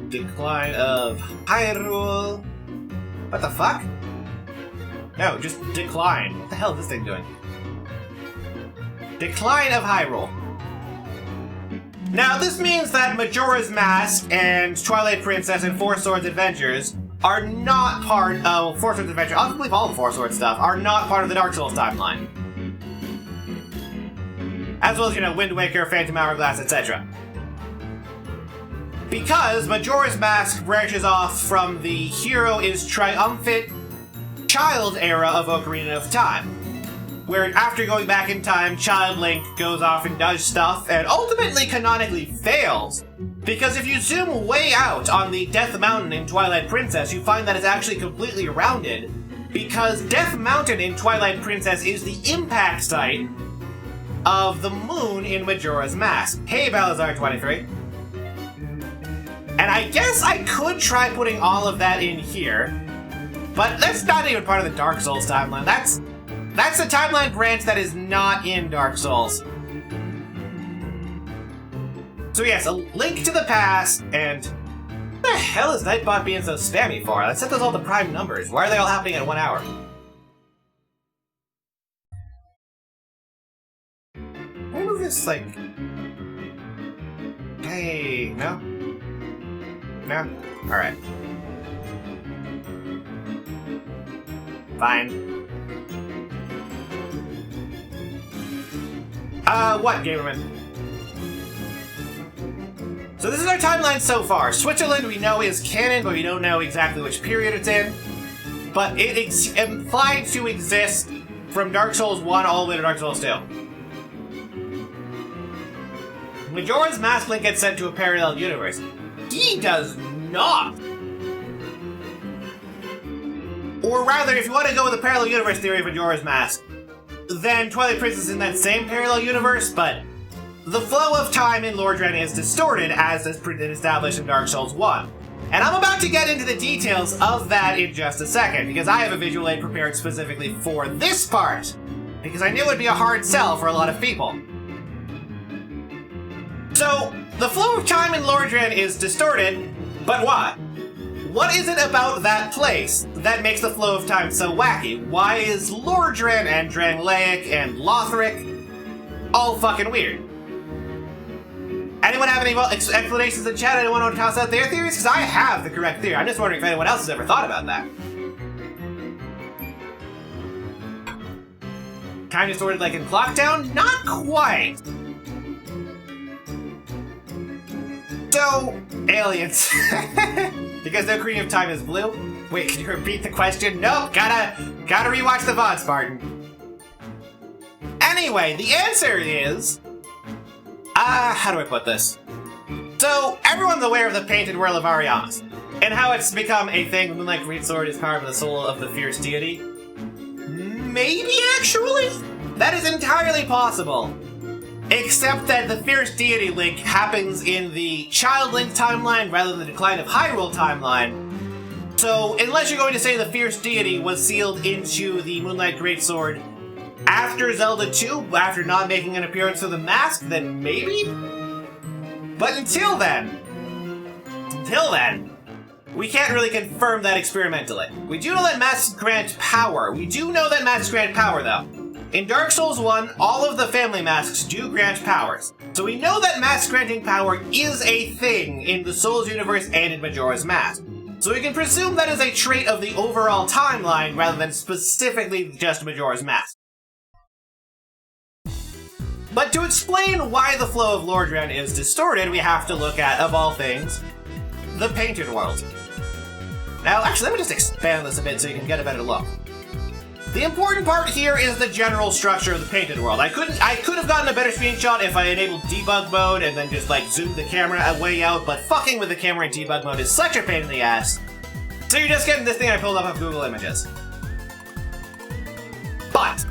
Decline of Hyrule. What the fuck? No, just decline. What the hell is this thing doing? Decline of Hyrule. Now, this means that Majora's Mask and Twilight Princess and Four Swords Adventures are not part of Four Swords Adventure. I believe all the Four Swords stuff are not part of the Dark Souls timeline. As well as, Wind Waker, Phantom Hourglass, etc. Because Majora's Mask branches off from the hero is triumphant child era of Ocarina of Time, where after going back in time, Child Link goes off and does stuff and ultimately canonically fails. Because if you zoom way out on the Death Mountain in Twilight Princess, you find that it's actually completely rounded, because Death Mountain in Twilight Princess is the impact site of the moon in Majora's Mask. Hey, Balazar23. And I guess I could try putting all of that in here, but that's not even part of the Dark Souls timeline. That's a timeline branch that is not in Dark Souls. So yes, a Link to the Past, and what the hell is Nightbot being so spammy for? Let's set those all to prime numbers. Why are they all happening in 1 hour? Can I move this, like... Hey, no? No? Alright. Fine. What, Gamerman? So this is our timeline so far. Switzerland we know is canon, but we don't know exactly which period it's in. But it's implied to exist from Dark Souls 1 all the way to Dark Souls 2. Majora's Mask Link gets sent to a parallel universe. He does not! Or rather, if you want to go with the parallel universe theory of Majora's Mask, then Twilight Princess is in that same parallel universe, but the flow of time in Lordran is distorted as is established in Dark Souls 1. And I'm about to get into the details of that in just a second, because I have a visual aid prepared specifically for this part, because I knew it would be a hard sell for a lot of people. So, the flow of time in Lordran is distorted, but what? What is it about that place that makes the flow of time so wacky? Why is Lordran and Drangleic and Lothric all fucking weird? Anyone have any explanations in chat? Anyone want to toss out their theories? Because I have the correct theory. I'm just wondering if anyone else has ever thought about that. Time distorted like in Clocktown? Not quite. So, aliens. Because the Ocarina of Time is blue? Wait, can you repeat the question? Nope, gotta rewatch the VOD, Spartan. Anyway, the answer is... how do I put this? So, everyone's aware of the painted world of Ariamis, and how it's become a thing. Moonlight Greatsword is carved in the soul of the fierce deity. Maybe, actually? That is entirely possible. Except that the fierce deity Link happens in the Child Link timeline rather than the Decline of Hyrule timeline. So, unless you're going to say the fierce deity was sealed into the Moonlight Greatsword after Zelda 2, after not making an appearance with a mask, then maybe? But until then, we can't really confirm that experimentally. We do know that masks grant power. Though. In Dark Souls 1, all of the family masks do grant powers. So we know that mask granting power is a thing in the Souls universe and in Majora's Mask. So we can presume that is a trait of the overall timeline rather than specifically just Majora's Mask. But to explain why the flow of Lordran is distorted, we have to look at, of all things, the Painted World. Now, actually, let me just expand this a bit so you can get a better look. The important part here is the general structure of the Painted World. I could have gotten a better screenshot if I enabled debug mode and then just, like, zoomed the camera way out, but fucking with the camera in debug mode is such a pain in the ass. So you're just getting this thing I pulled up of Google Images. But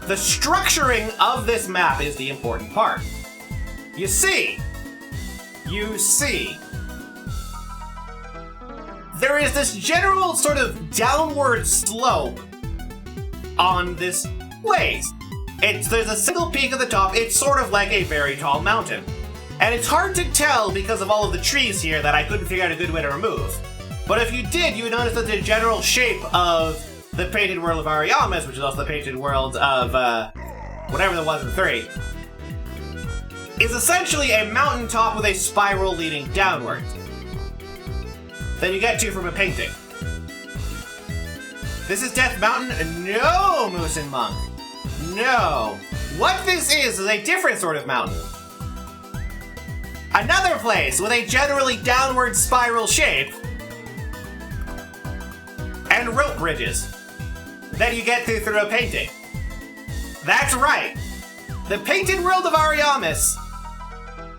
the structuring of this map is the important part. You see, there is this general sort of downward slope on this place. There's a single peak at the top. It's sort of like a very tall mountain. And it's hard to tell because of all of the trees here that I couldn't figure out a good way to remove. But if you did, you would notice that the general shape of the Painted World of Ariamis, which is also the Painted World of, whatever there was in 3, is essentially a mountaintop with a spiral leading downwards. That you get to from a painting. This is Death Mountain? No, Moose and Monk. No. What this is a different sort of mountain. Another place with a generally downward spiral shape and rope bridges that you get through a painting. That's right. The Painted World of Ariamis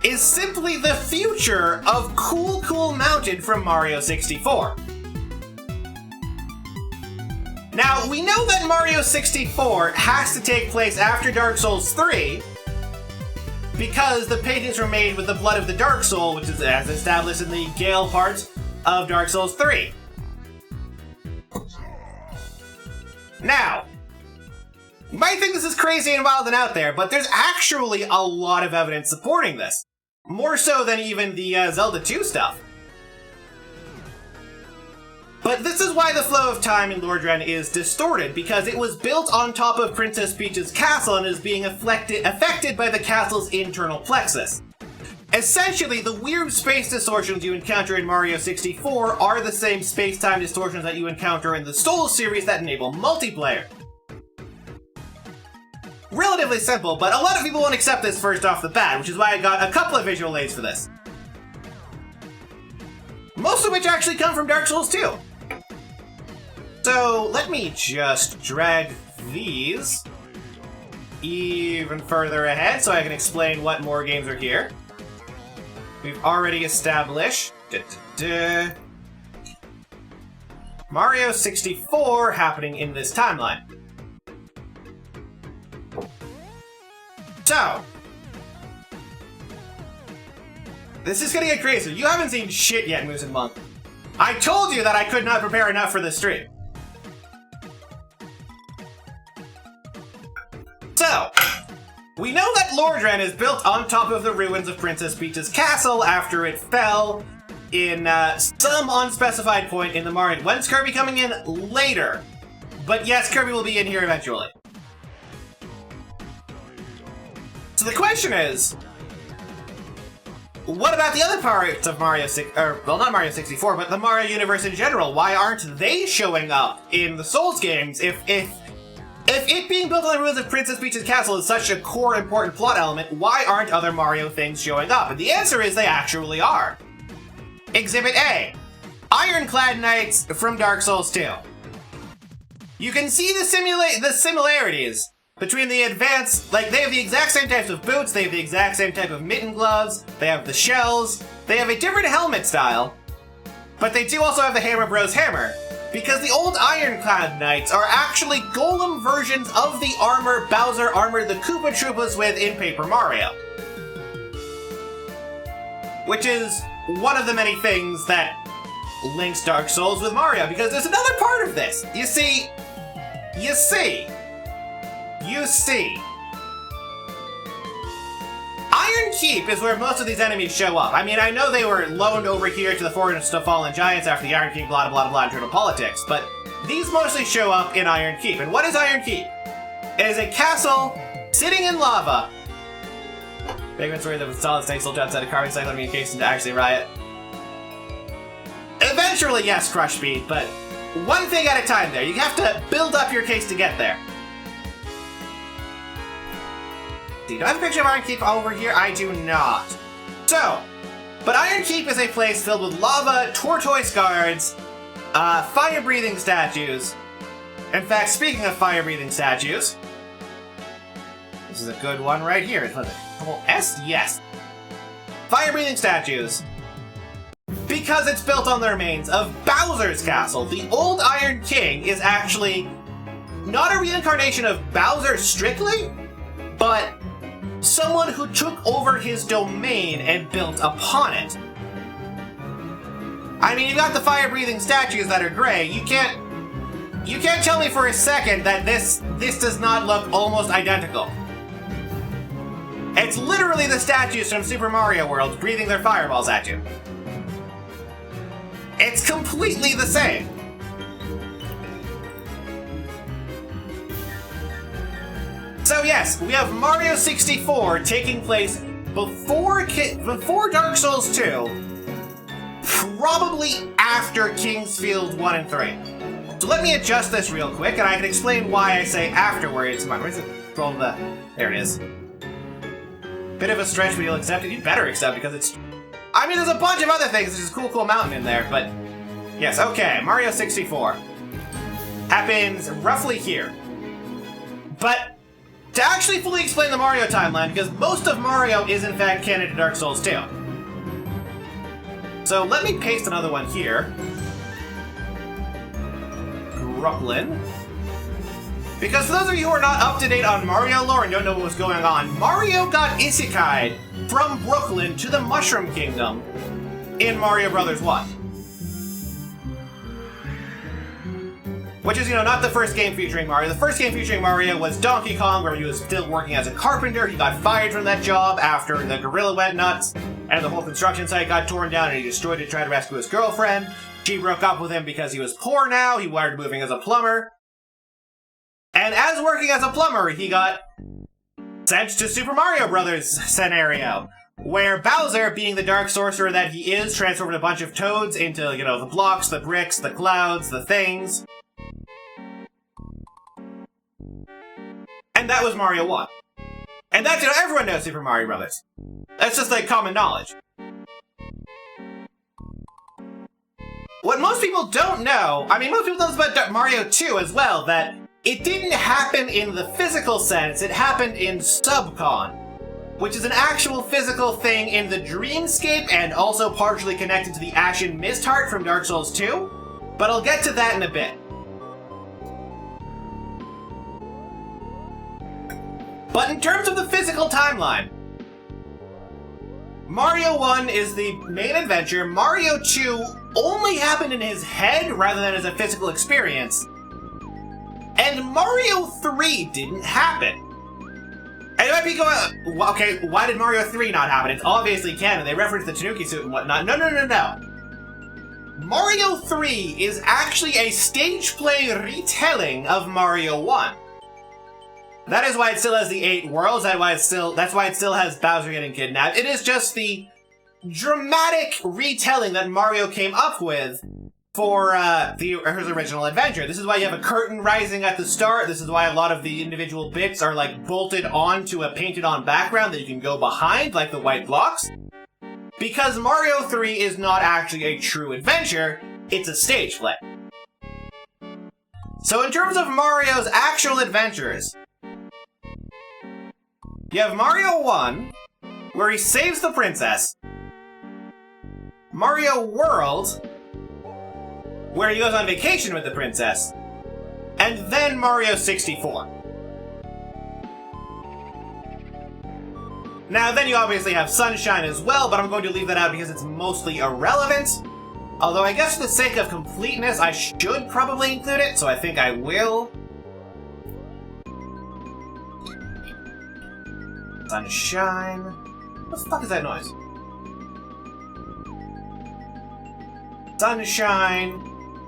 is simply the future of Cool Mountain from Mario 64. Now, we know that Mario 64 has to take place after Dark Souls 3 because the paintings were made with the blood of the Dark Soul, which is as established in the Gale part of Dark Souls 3. Now, you might think this is crazy and wild and out there, but there's actually a lot of evidence supporting this. More so than even the Zelda 2 stuff. But this is why the flow of time in Lordran is distorted, because it was built on top of Princess Peach's castle and is being affected by the castle's internal plexus. Essentially, the weird space distortions you encounter in Mario 64 are the same space-time distortions that you encounter in the Souls series that enable multiplayer. Relatively simple, but a lot of people won't accept this first off the bat, which is why I got a couple of visual aids for this. Most of which actually come from Dark Souls 2. So, let me just drag these even further ahead so I can explain what more games are here. We've already established Mario 64 happening in this timeline. So, this is gonna get crazy. You haven't seen shit yet, Moose and Monk. I told you that I could not prepare enough for this stream. So, we know that Lordran is built on top of the ruins of Princess Peach's castle after it fell in some unspecified point in the Mario. When's Kirby coming in? Later. But yes, Kirby will be in here eventually. So the question is, what about the other parts of Mario 64, but the Mario universe in general? Why aren't they showing up in the Souls games if it being built on the ruins of Princess Peach's castle is such a core important plot element, why aren't other Mario things showing up? And the answer is they actually are. Exhibit A, Ironclad Knights from Dark Souls 2. You can see the similarities between the advanced, like, they have the exact same types of boots, they have the exact same type of mitten gloves, they have the shells, they have a different helmet style, but they do also have the Hammer Bros hammer, because the old Ironclad Knights are actually golem versions of the armor Bowser armored the Koopa Troopas with in Paper Mario. Which is one of the many things that links Dark Souls with Mario, because there's another part of this. You see, You see, Iron Keep is where most of these enemies show up. I mean, I know they were loaned over here to the Forest of Fallen Giants after the Iron Keep, blah blah blah, internal politics, but these mostly show up in Iron Keep. And what is Iron Keep? It is a castle sitting in lava. Big story that with solid snake soldier outside a carving cycle communication to actually riot. Eventually, yes, Crush Speed, but one thing at a time there. You have to build up your case to get there. Do I have a picture of Iron Keep over here? I do not. So, but Iron Keep is a place filled with lava, tortoise guards, fire-breathing statues. In fact, speaking of fire-breathing statues, this is a good one right here. Is it S? Yes. Fire-breathing statues. Because it's built on the remains of Bowser's castle. The old Iron King is actually not a reincarnation of Bowser strictly, but someone who took over his domain and built upon it. I mean, you got the fire-breathing statues that are gray. You can't tell me for a second that this does not look almost identical. It's literally the statues from Super Mario World breathing their fireballs at you. It's completely the same. So yes, we have Mario 64 taking place before Dark Souls 2, probably after Kingsfield 1 and 3. So let me adjust this real quick, and I can explain why I say afterwards. Come on, where's it? There it is. Bit of a stretch, but you'll accept it. You better accept it, because it's... I mean, there's a bunch of other things. There's this cool mountain in there, but... Yes, okay, Mario 64. Happens roughly here. But... to actually fully explain the Mario timeline, because most of Mario is in fact canon to Dark Souls 2. So let me paste another one here. Brooklyn. Because for those of you who are not up to date on Mario lore and don't know what was going on, Mario got isekai'd from Brooklyn to the Mushroom Kingdom in Mario Bros. 1. Which is, not the first game featuring Mario. The first game featuring Mario was Donkey Kong, where he was still working as a carpenter. He got fired from that job after the gorilla went nuts, and the whole construction site got torn down, and he destroyed it to try to rescue his girlfriend. She broke up with him because he was poor now. He wanted moving as a plumber. And as working as a plumber, he got sent to Super Mario Brothers scenario, where Bowser, being the dark sorcerer that he is, transformed a bunch of toads into, the blocks, the bricks, the clouds, the things. And that was Mario 1. And that's, everyone knows Super Mario Brothers. That's just, common knowledge. What most people don't know, most people know this about Mario 2 as well, that it didn't happen in the physical sense, it happened in Subcon, which is an actual physical thing in the Dreamscape and also partially connected to the Ashen Mist Heart from Dark Souls 2, but I'll get to that in a bit. But in terms of the physical timeline, Mario 1 is the main adventure. Mario 2 only happened in his head rather than as a physical experience. And Mario 3 didn't happen. And you might be going, okay, why did Mario 3 not happen? It's obviously canon. They reference the Tanuki suit and whatnot. No. Mario 3 is actually a stage play retelling of Mario 1. That is why it still has the 8 worlds. That's why it still has Bowser getting kidnapped. It is just the dramatic retelling that Mario came up with for his original adventure. This is why you have a curtain rising at the start. This is why a lot of the individual bits are bolted onto a painted on background that you can go behind, like the white blocks. Because Mario 3 is not actually a true adventure, it's a stage play. So in terms of Mario's actual adventures, you have Mario 1, where he saves the princess. Mario World, where he goes on vacation with the princess. And then Mario 64. Now, then you obviously have Sunshine as well, but I'm going to leave that out because it's mostly irrelevant. Although I guess for the sake of completeness, I should probably include it, so I think I will. Sunshine. What the fuck is that noise? Sunshine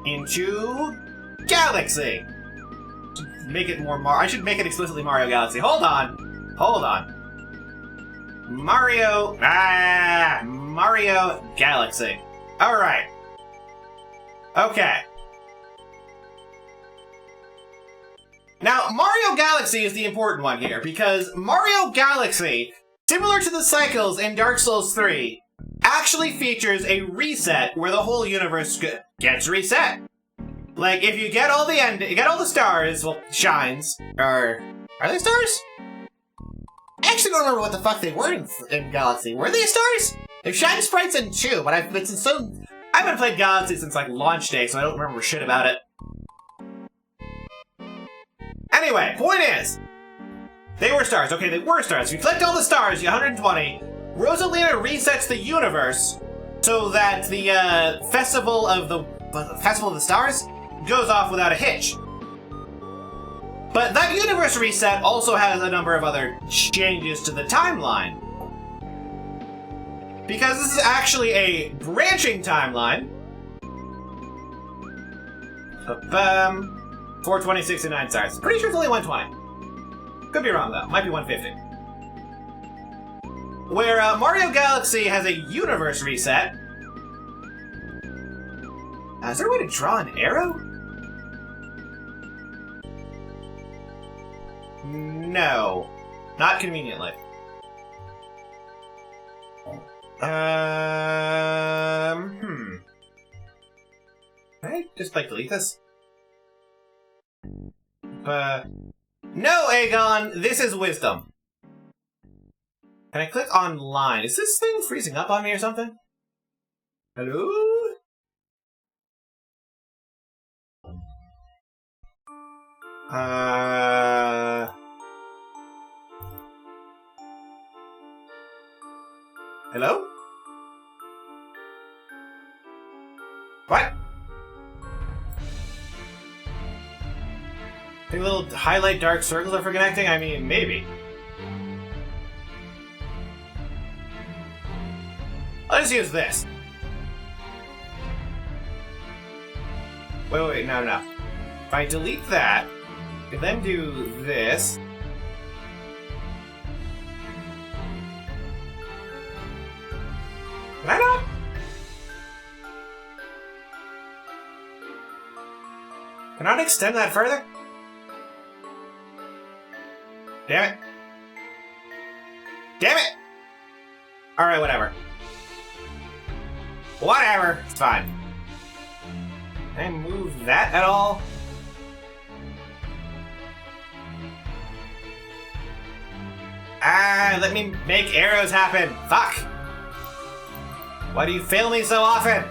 into Galaxy. Make it more I should make it explicitly Mario Galaxy. Hold on. Hold on. Mario Galaxy. Alright. Okay. Now, Mario Galaxy is the important one here, because Mario Galaxy, similar to the cycles in Dark Souls 3, actually features a reset where the whole universe gets reset. Like, if you get all the stars, well, shines, or... Are they stars? I actually don't remember what the fuck they were in Galaxy. Were they stars? There's shine sprites in 2, but I haven't played Galaxy since, like, launch day, so I don't remember shit about it. Anyway, point is, they were stars. Okay, they were stars. If you collect all the stars, you 120, Rosalina resets the universe so that the Festival of the Stars goes off without a hitch. But that universe reset also has a number of other changes to the timeline. Because this is actually a branching timeline. 420, 69 stars. Pretty sure it's only 120. Could be wrong, though. Might be 150. Where Mario Galaxy has a universe reset. Is there a way to draw an arrow? No. Not conveniently. Can I just, like, delete this? No, Aegon! This is wisdom. Can I click online? Is this thing freezing up on me or something? Hello? Hello? What? Think little highlight dark circles are for connecting? I mean, maybe. I'll just use this. Wait, no. If I delete that, and then do this... Can I not? Can I extend that further? Damn it. Damn it! Alright, whatever. Whatever, it's fine. Can I move that at all? Let me make arrows happen. Fuck! Why do you fail me so often?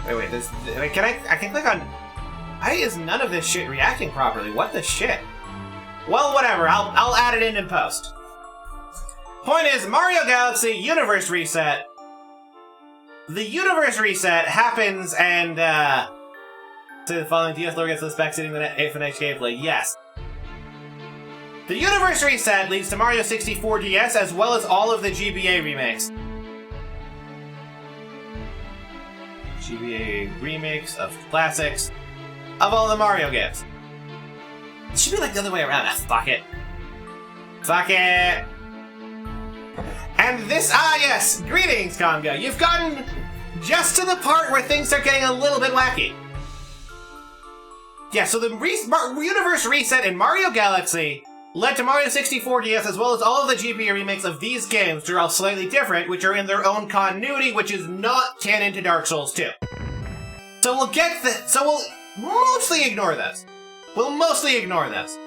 Wait, I can click on... Why is none of this shit reacting properly? What the shit? Well, whatever, I'll add it in post. Point is, Mario Galaxy Universe Reset. The Universe Reset happens and, so the following DS lore gets the spec sitting the next gameplay. Yes. The Universe Reset leads to Mario 64 DS as well as all of the GBA remakes. GBA remakes of classics of all the Mario games. It should be like the other way around. Fuck it. Fuck it. And this, yes, greetings, Conga. You've gotten just to the part where things start getting a little bit wacky. Yeah, so the universe reset in Mario Galaxy led to Mario 64 DS as well as all of the GBA remakes of these games, which are all slightly different, which are in their own continuity, which is not canon to Dark Souls 2. So we'll mostly ignore this. We'll mostly ignore this.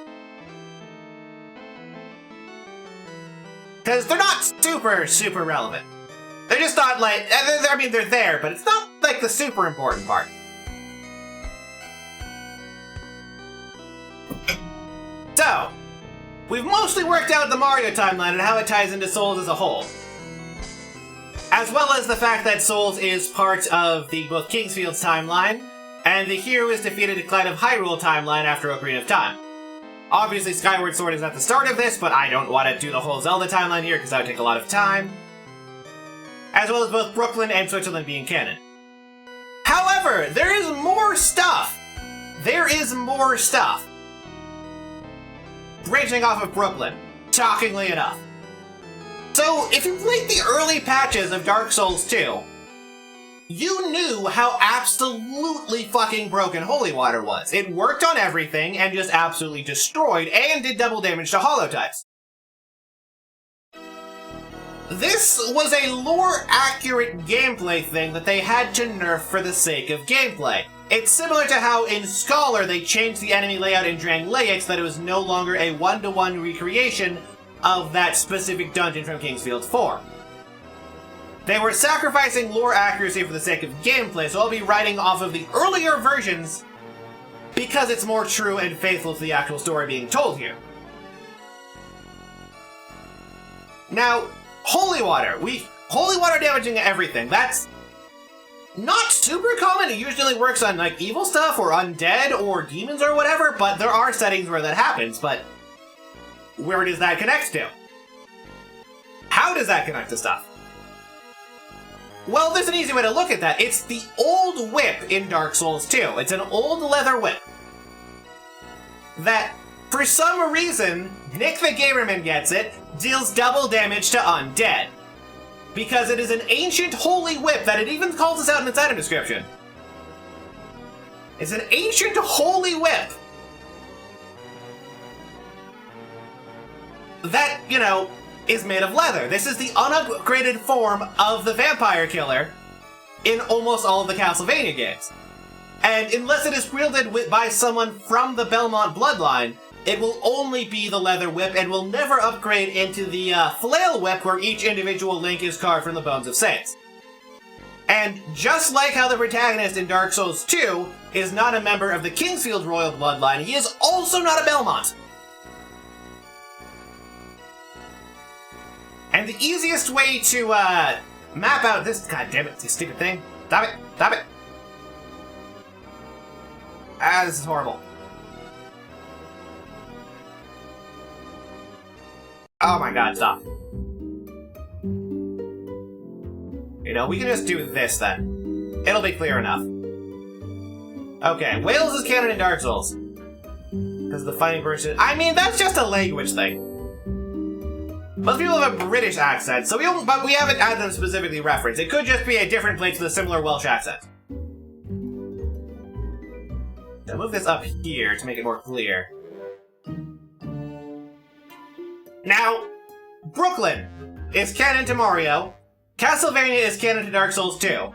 Because they're not super relevant. They're just not like, I mean, they're there, but it's not like the super important part. So, we've mostly worked out the Mario timeline and how it ties into Souls as a whole. As well as the fact that Souls is part of the both Kingsfield's timeline, and the hero is defeated Decline of Hyrule timeline after Ocarina of Time. Obviously, Skyward Sword is at the start of this, but I don't want to do the whole Zelda timeline here because that would take a lot of time. As well as both Brooklyn and Switzerland being canon. However, there is more stuff! There is more stuff. Branching off of Brooklyn, shockingly enough. So, if you played the early patches of Dark Souls 2, you knew how absolutely fucking broken Holy Water was. It worked on everything and just absolutely destroyed and did double damage to holotypes. This was a lore-accurate gameplay thing that they had to nerf for the sake of gameplay. It's similar to how in Scholar they changed the enemy layout in Drangleic so that it was no longer a one-to-one recreation of that specific dungeon from Kingsfield 4. They were sacrificing lore accuracy for the sake of gameplay, so I'll be writing off of the earlier versions because it's more true and faithful to the actual story being told here. Now, Holy Water. Holy Water damaging everything. That's not super common. It usually works on, like, evil stuff or undead or demons or whatever, but there are settings where that happens, but where does that connect to? How does that connect to stuff? Well, there's an easy way to look at that. It's the old whip in Dark Souls 2. It's an old leather whip that, for some reason, Nick the Gamerman gets it, deals double damage to undead. Because it is an ancient holy whip that it even calls us out in its item description. It's an ancient holy whip that, you know, is made of leather. This is the unupgraded form of the vampire killer in almost all of the Castlevania games. And unless it is wielded by someone from the Belmont bloodline, it will only be the leather whip and will never upgrade into the flail whip where each individual link is carved from the bones of saints. And just like how the protagonist in Dark Souls 2 is not a member of the Kingsfield royal bloodline, he is also not a Belmont. And the easiest way to map out this... God damn it, this stupid thing. Stop it, stop it. This is horrible. Oh my god, stop. You know, we can just do this then. It'll be clear enough. Okay, Wales is canon in Dark Souls. Because the fighting person... I mean, that's just a language thing. Most people have a British accent, so but we haven't had them specifically referenced. It could just be a different place with a similar Welsh accent. I'll move this up here to make it more clear. Now, Brooklyn is canon to Mario. Castlevania is canon to Dark Souls 2.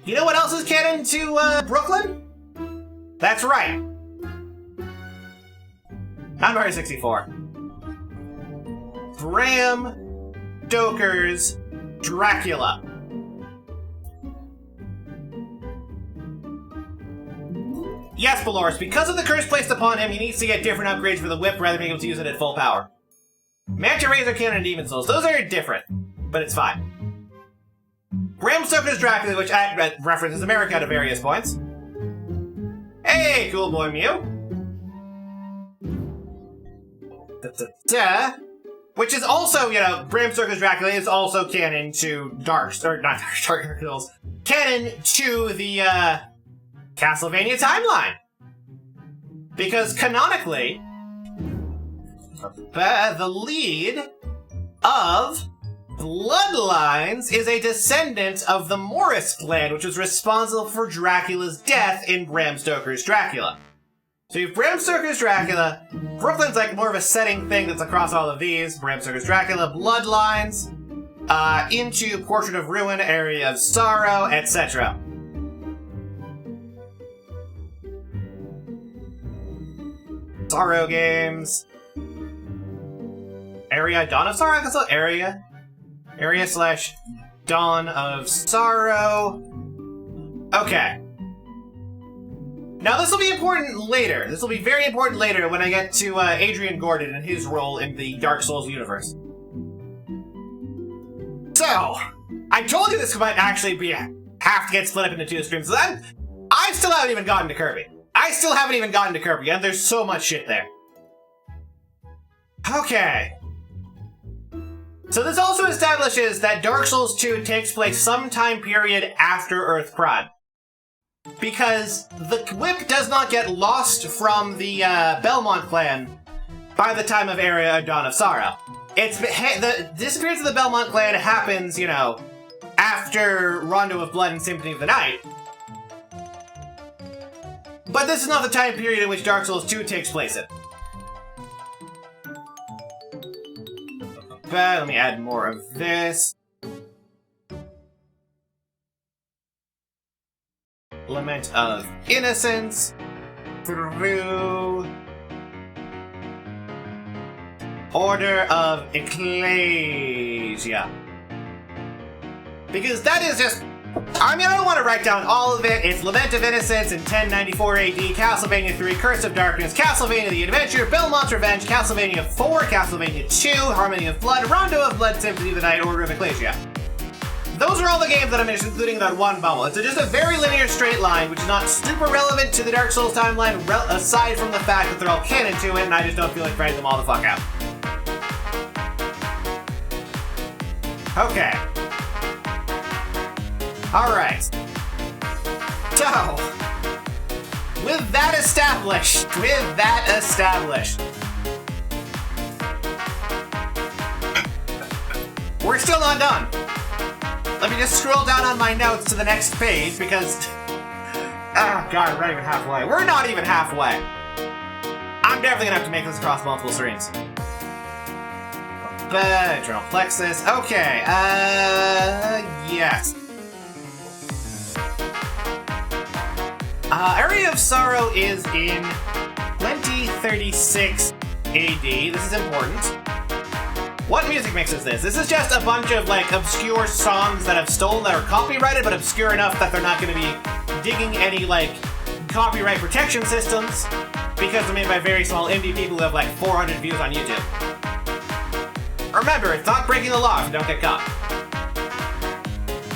You know what else is canon to Brooklyn? That's right. Not Mario 64. Bram Stoker's Dracula. Yes, Dolores, because of the curse placed upon him, he needs to get different upgrades for the whip rather than being able to use it at full power. Manta Rays are canon and Demon Souls. Those are different, but it's fine. Bram Stoker's Dracula, which references America at various points. Hey, cool boy Mew. Which is also, you know, Bram Stoker's Dracula is also canon to Dark Souls. Canon to the Castlevania timeline. Because canonically, the lead of Bloodlines is a descendant of the Morris clan, which was responsible for Dracula's death in Bram Stoker's Dracula. So you have Bram Stoker's Dracula, Brooklyn's like more of a setting thing that's across all of these, Bram Stoker's Dracula, Bloodlines, into Portrait of Ruin, Area of Sorrow, etc. Sorrow games. Area Dawn of Sorrow? I guess it's Area. Area/Dawn of Sorrow. Okay. Now this will be important later. This will be very important later when I get to Adrian Gordon and his role in the Dark Souls universe. So, I told you this might actually have to get split up into two streams. So I still haven't even gotten to Kirby. And there's so much shit there. Okay. So this also establishes that Dark Souls 2 takes place some time period after Earth Prime. Because the whip does not get lost from the Belmont clan by the time of Area of Dawn of Sorrow. The disappearance of the Belmont clan happens, after Rondo of Blood and Symphony of the Night. But this is not the time period in which Dark Souls 2 takes place in. But let me add more of this. Lament of Innocence through Order of Ecclesia. Because that is just... I don't want to write down all of it. It's Lament of Innocence in 1094 AD, Castlevania 3, Curse of Darkness, Castlevania the Adventure, Belmont's Revenge, Castlevania 4, Castlevania 2, Harmony of Blood, Rondo of Blood, Symphony of the Night, Order of Ecclesia. Those are all the games that I'm including that one bubble. It's just a very linear straight line, which is not super relevant to the Dark Souls timeline, aside from the fact that they're all canon to it, and I just don't feel like writing them all the fuck out. Okay. Alright. So, with that established, we're still not done. Let me just scroll down on my notes to the next page, because... Oh god, we're not even halfway. We're not even halfway! I'm definitely gonna have to make this across multiple streams. But, Eternal Plexus, okay, yes. Area of Sorrow is in 2036 AD. This is important. What music mix is this? This is just a bunch of, obscure songs that have stolen that are copyrighted, but obscure enough that they're not going to be digging any, copyright protection systems, because they're made by very small indie people who have, 400 views on YouTube. Remember, it's not breaking the law if you don't get caught.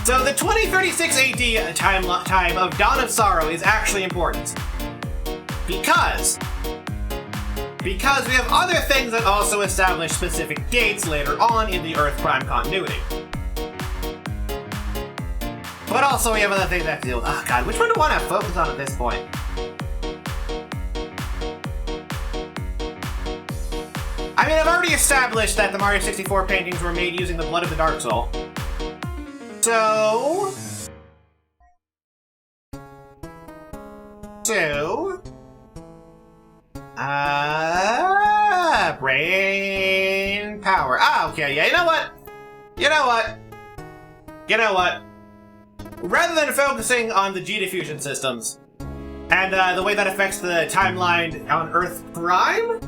So the 2036 AD time of Dawn of Sorrow is actually important. Because we have other things that also establish specific dates later on in the Earth Prime continuity. But also we have other things that have to deal with. Oh god, which one do I want to focus on at this point? I've already established that the Mario 64 paintings were made using the blood of the Dark Soul. So... brain power. Okay, yeah, you know what? Rather than focusing on the G-diffusion systems, and the way that affects the timeline on Earth Prime,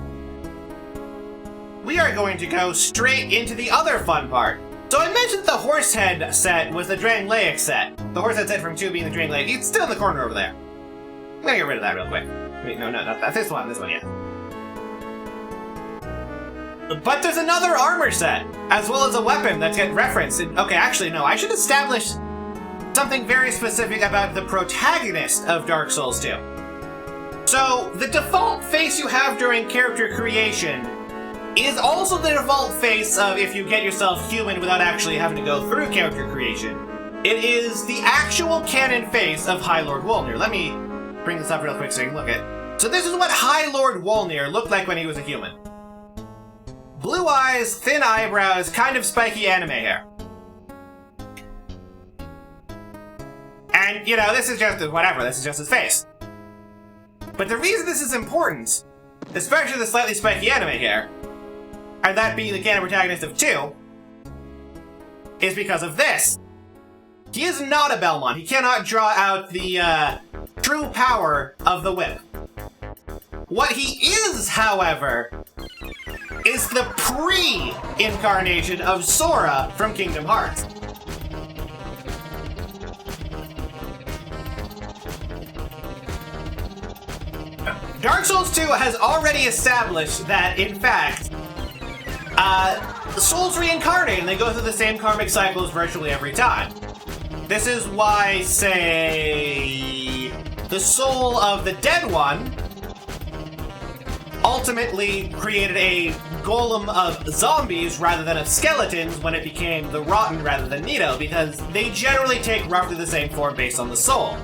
we are going to go straight into the other fun part. So I mentioned the Horsehead set was the Drangleic set. The Horsehead set from 2 being the Drangleic. It's still in the corner over there. I'm gonna get rid of that real quick. Wait, no, not that. This one, yeah. But there's another armor set, as well as a weapon that's get referenced. Okay, actually, no, I should establish something very specific about the protagonist of Dark Souls 2. So, the default face you have during character creation is also the default face of if you get yourself human without actually having to go through character creation. It is the actual canon face of High Lord Wolnir. Let me bring this up real quick so you can look at it. So this is what High Lord Wolnir looked like when he was a human. Blue eyes, thin eyebrows, kind of spiky anime hair. And, this is just whatever, this is just his face. But the reason this is important, especially the slightly spiky anime hair, and that being the canon protagonist of 2, is because of this. He is not a Belmont. He cannot draw out the true power of the whip. What he is, however, is the pre-incarnation of Sora from Kingdom Hearts. Dark Souls 2 has already established that, in fact, souls reincarnate and they go through the same karmic cycles virtually every time. This is why, say, the soul of the dead one ultimately created a golem of zombies rather than of skeletons when it became the Rotten rather than Nito, because they generally take roughly the same form based on the soul.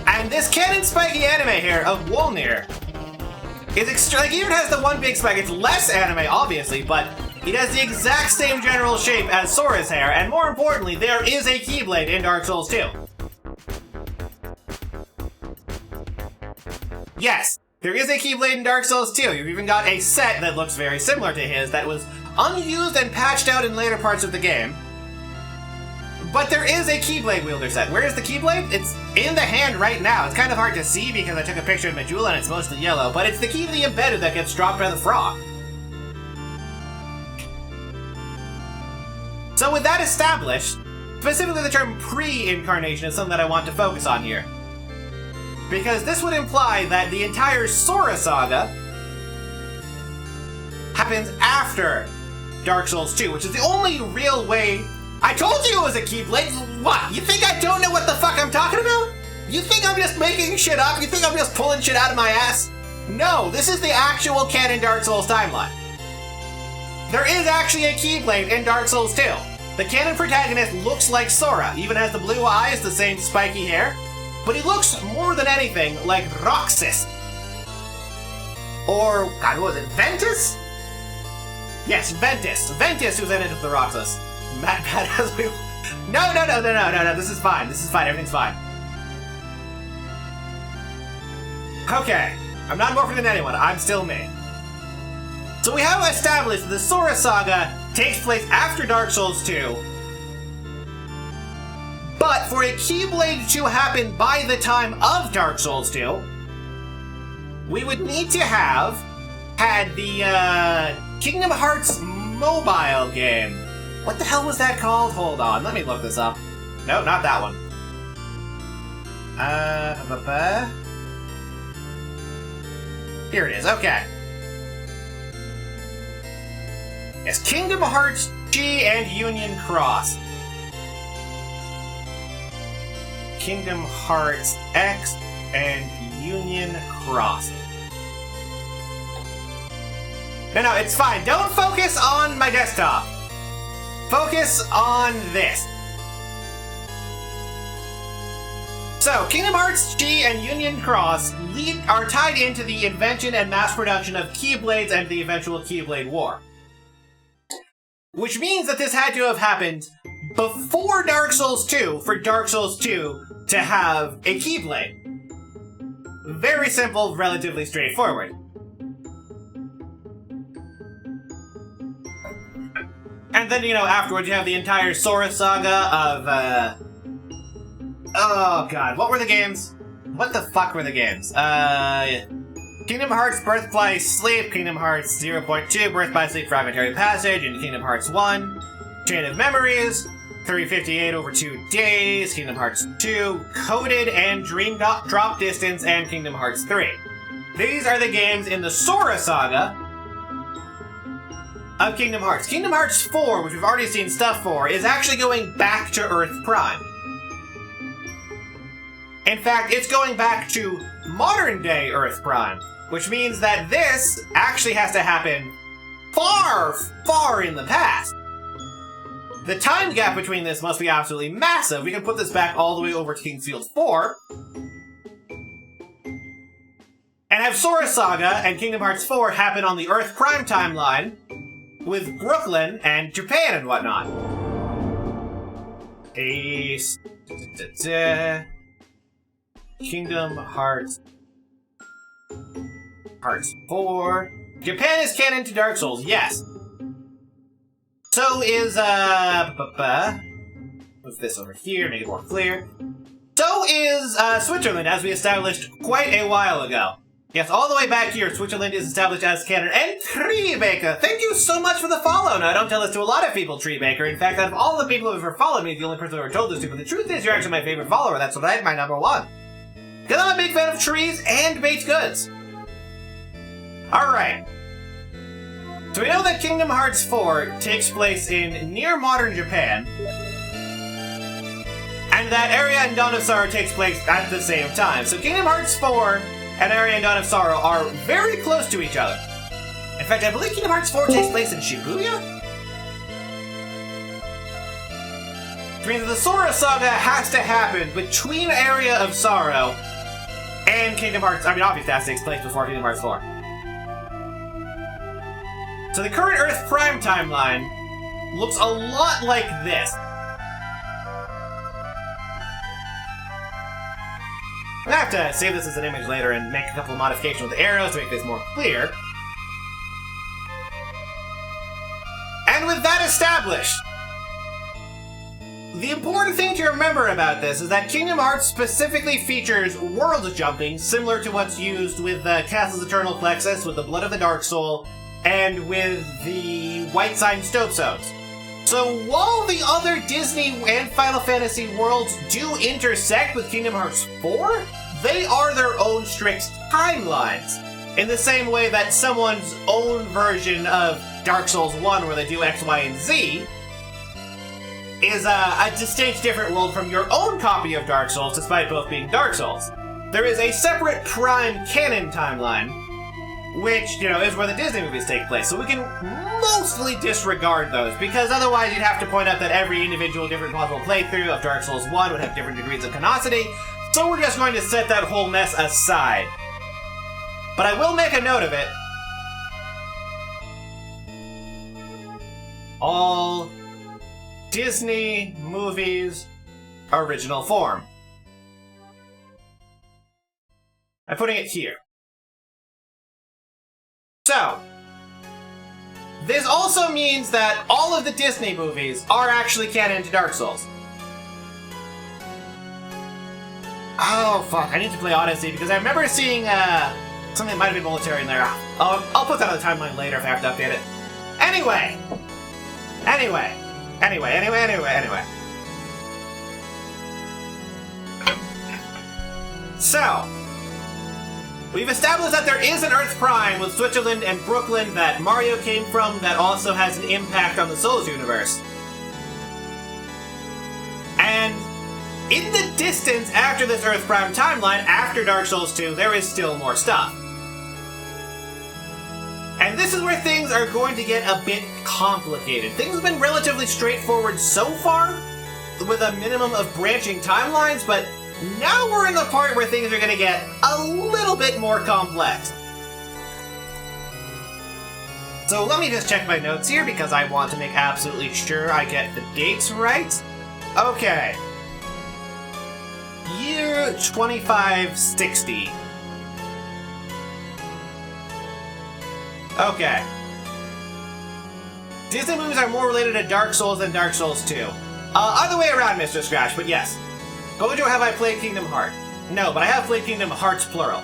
And this Canon Spiky anime here of Wolnir is like, even has the one big spike. It's less anime, obviously, but it has the exact same general shape as Sora's hair, and more importantly, there is a Keyblade in Dark Souls 2. Yes, there is a Keyblade in Dark Souls 2. You've even got a set that looks very similar to his that was unused and patched out in later parts of the game. But there is a Keyblade wielder set. Where is the Keyblade? It's in the hand right now. It's kind of hard to see because I took a picture of Majula and it's mostly yellow, but it's the key to the embedded that gets dropped by the frog. So with that established, specifically the term pre-incarnation is something that I want to focus on here. Because this would imply that the entire Sora saga happens after Dark Souls 2, which is the only real way. I told you it was a Keyblade! What? You think I don't know what the fuck I'm talking about? You think I'm just making shit up? You think I'm just pulling shit out of my ass? No, this is the actual canon Dark Souls timeline. There is actually a Keyblade in Dark Souls 2. The canon protagonist looks like Sora, even has the blue eyes, the same spiky hair, but he looks more than anything like Roxas. Or, God, what was it, Ventus? Yes, Ventus. Ventus who's in it with the Roxas. Matt as we... No, this is fine. This is fine, everything's fine. Okay, I'm not more than anyone, I'm still me. So we have established that the Sora saga takes place after Dark Souls 2, but for a Keyblade to happen by the time of Dark Souls 2, we would need to have had the Kingdom Hearts mobile game. What the hell was that called? Hold on, let me look this up. No, not that one. Here it is, okay. Yes, Kingdom Hearts G and Union Cross. Kingdom Hearts X and Union Cross. No, it's fine. Don't focus on my desktop. Focus on this. So, Kingdom Hearts G and Union Cross are tied into the invention and mass production of Keyblades and the eventual Keyblade War. Which means that this had to have happened before Dark Souls 2 for Dark Souls 2 to have a Keyblade. Very simple, relatively straightforward. And then, afterwards you have the entire Sora saga of, oh god, what were the games? What the fuck were the games? Kingdom Hearts Birth by Sleep, Kingdom Hearts 0.2, Birth by Sleep Fragmentary Passage, and Kingdom Hearts 1, Chain of Memories, 358 over 2 days, Kingdom Hearts 2, Coded and Dream Drop Distance, and Kingdom Hearts 3. These are the games in the Sora saga of Kingdom Hearts. Kingdom Hearts 4, which we've already seen stuff for, is actually going back to Earth Prime. In fact, it's going back to modern-day Earth Prime, which means that this actually has to happen far, far in the past. The time gap between this must be absolutely massive. We can put this back all the way over to King's Field 4, and have Sora Saga and Kingdom Hearts 4 happen on the Earth Prime timeline, with Brooklyn and Japan and whatnot. Kingdom Hearts 4. Japan is canon to Dark Souls, yes. So is, what's this over here, make it more clear. So is, Switzerland, as we established quite a while ago. Yes, all the way back here, Switzerland is established as canon. And Treebaker, thank you so much for the follow. Now, I don't tell this to a lot of people, Treebaker. In fact, out of all the people who have ever followed me, the only person I've ever told this to, but the truth is you're actually my favorite follower. That's what I have my number one. Because I'm a big fan of trees and baked goods. Alright. So we know that Kingdom Hearts 4 takes place in near modern Japan, and that area in Dawn of Sorrow takes place at the same time. So Kingdom Hearts 4 and Area and Dawn of Sorrow are very close to each other. In fact, I believe Kingdom Hearts 4 takes place in Shibuya? Which means that the Sora Saga has to happen between Area of Sorrow and Kingdom Hearts. I mean, obviously that takes place before Kingdom Hearts 4. So the current Earth Prime timeline looks a lot like this. I'm gonna have to save this as an image later and make a couple of modifications with the arrows to make this more clear. And with that established, the important thing to remember about this is that Kingdom Hearts specifically features world jumping, similar to what's used with Castle's Eternal Plexus, with the Blood of the Dark Soul, and with the White Sign Stove Zones. So while the other Disney and Final Fantasy worlds do intersect with Kingdom Hearts 4, they are their own strict timelines. In the same way that someone's own version of Dark Souls 1, where they do X, Y, and Z, is a distinct different world from your own copy of Dark Souls, despite both being Dark Souls. There is a separate Prime canon timeline, which, is where the Disney movies take place. So we can mostly disregard those, because otherwise you'd have to point out that every individual different possible playthrough of Dark Souls 1 would have different degrees of canonicity, so we're just going to set that whole mess aside. But I will make a note of it. All Disney movies original form. I'm putting it here. So, this also means that all of the Disney movies are actually canon to Dark Souls. Oh, fuck, I need to play Odyssey, because I remember seeing, something that might have been military in there. I'll put that on the timeline later if I have to update it. Anyway. So, we've established that there is an Earth Prime with Switzerland and Brooklyn that Mario came from that also has an impact on the Souls universe. And in the distance after this Earth Prime timeline, after Dark Souls 2, there is still more stuff. And this is where things are going to get a bit complicated. Things have been relatively straightforward so far, with a minimum of branching timelines, but now we're in the part where things are going to get a little bit more complex. So let me just check my notes here, because I want to make absolutely sure I get the dates right. Okay. Year 2560. Okay. Disney movies are more related to Dark Souls than Dark Souls 2. Other way around, Mr. Scratch, but yes. Gojo, have I played Kingdom Hearts? No, but I have played Kingdom Hearts plural.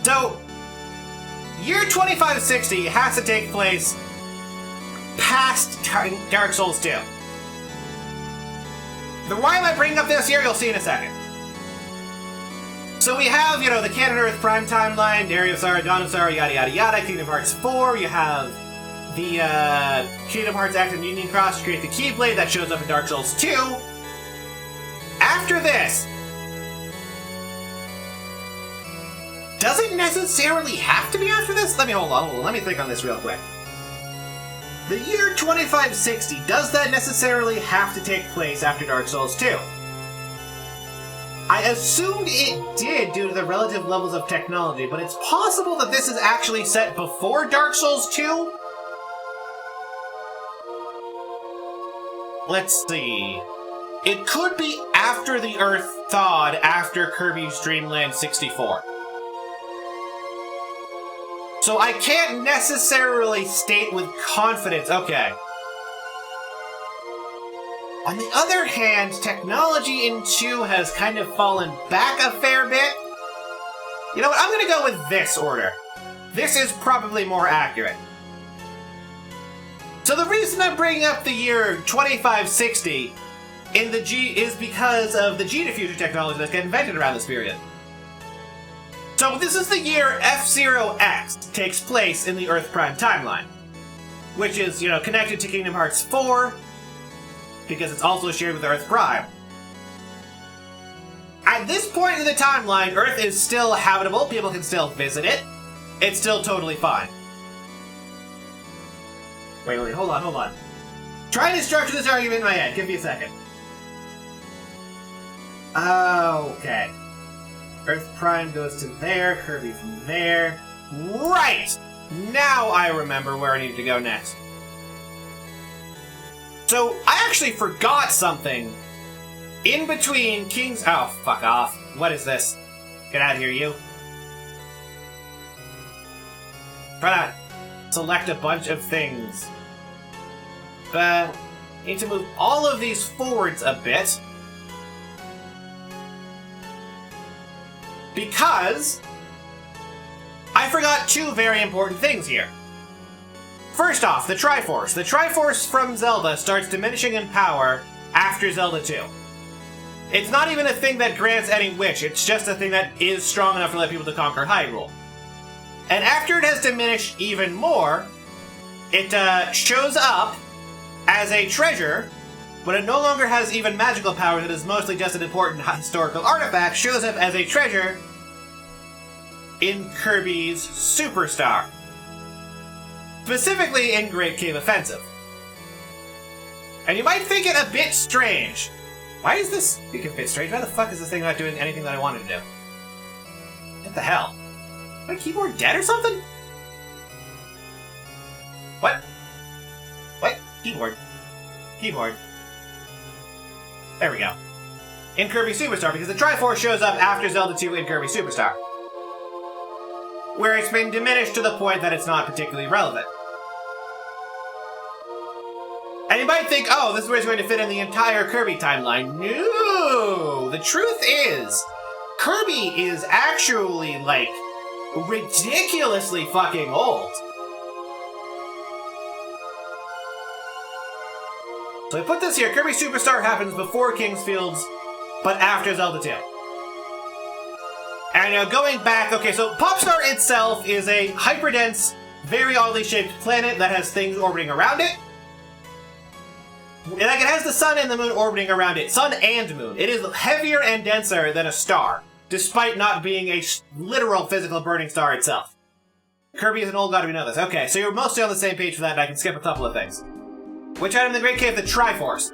So, year 2560 has to take place past Dark Souls 2. Why am I bringing up this year? You'll see in a second. So we have, the Canon Earth Prime timeline, Area of Sorrow, Dawn of Sorrow, yada yada yada, Kingdom Hearts 4, you have the Kingdom Hearts Active Union Cross to create the Keyblade that shows up in Dark Souls 2. After this, does it necessarily have to be after this? Let me think on this real quick. The year 2560, does that necessarily have to take place after Dark Souls 2? I assumed it did due to the relative levels of technology, but it's possible that this is actually set before Dark Souls 2? Let's see. It could be after the Earth thawed after Kirby's Dream Land 64. So I can't necessarily state with confidence, okay. On the other hand, technology in 2 has kind of fallen back a fair bit. You know what, I'm gonna go with this order. This is probably more accurate. So the reason I'm bringing up the year 2560 in the G is because of the G-diffuser technology that's getting invented around this period. So this is the year F-Zero X takes place in the Earth Prime timeline, which is, connected to Kingdom Hearts 4, because it's also shared with Earth Prime. At this point in the timeline, Earth is still habitable. People can still visit it. It's still totally fine. Wait, hold on. Trying to structure this argument in my head. Give me a second. Okay. Earth Prime goes to there, Kirby from there. Right! Now I remember where I need to go next. So, I actually forgot something. In between King's... Oh, fuck off. What is this? Get out of here, you. Try to select a bunch of things. But, need to move all of these forwards a bit. Because I forgot two very important things here. First off, the Triforce. The Triforce from Zelda starts diminishing in power after Zelda 2. It's not even a thing that grants any wish, it's just a thing that is strong enough to let people to conquer Hyrule. And after it has diminished even more, it shows up as a treasure. When it no longer has even magical power, that is mostly just an important historical artifact, shows up as a treasure in Kirby's Superstar. Specifically in Great Cave Offensive. And you might think it a bit strange. Why is this a bit strange? Why the fuck is this thing not doing anything that I wanted to do? What the hell? Is my keyboard dead or something? What? What? Keyboard. There we go. In Kirby Superstar, because the Triforce shows up after Zelda 2 in Kirby Superstar. Where it's been diminished to the point that it's not particularly relevant. And you might think, oh, this is where it's going to fit in the entire Kirby timeline. No! The truth is, Kirby is actually, like, ridiculously fucking old. So I put this here. Kirby Superstar happens before King's Fields, but after Zelda 2. And now going back, okay, so Popstar itself is a hyperdense, very oddly shaped planet that has things orbiting around it. Like, it has the sun and the moon orbiting around it. Sun and moon. It is heavier and denser than a star, despite not being a literal physical burning star itself. Kirby is an old god, we know this. Okay, so you're mostly on the same page for that, and I can skip a couple of things. Which item in the Great Cave? The Triforce.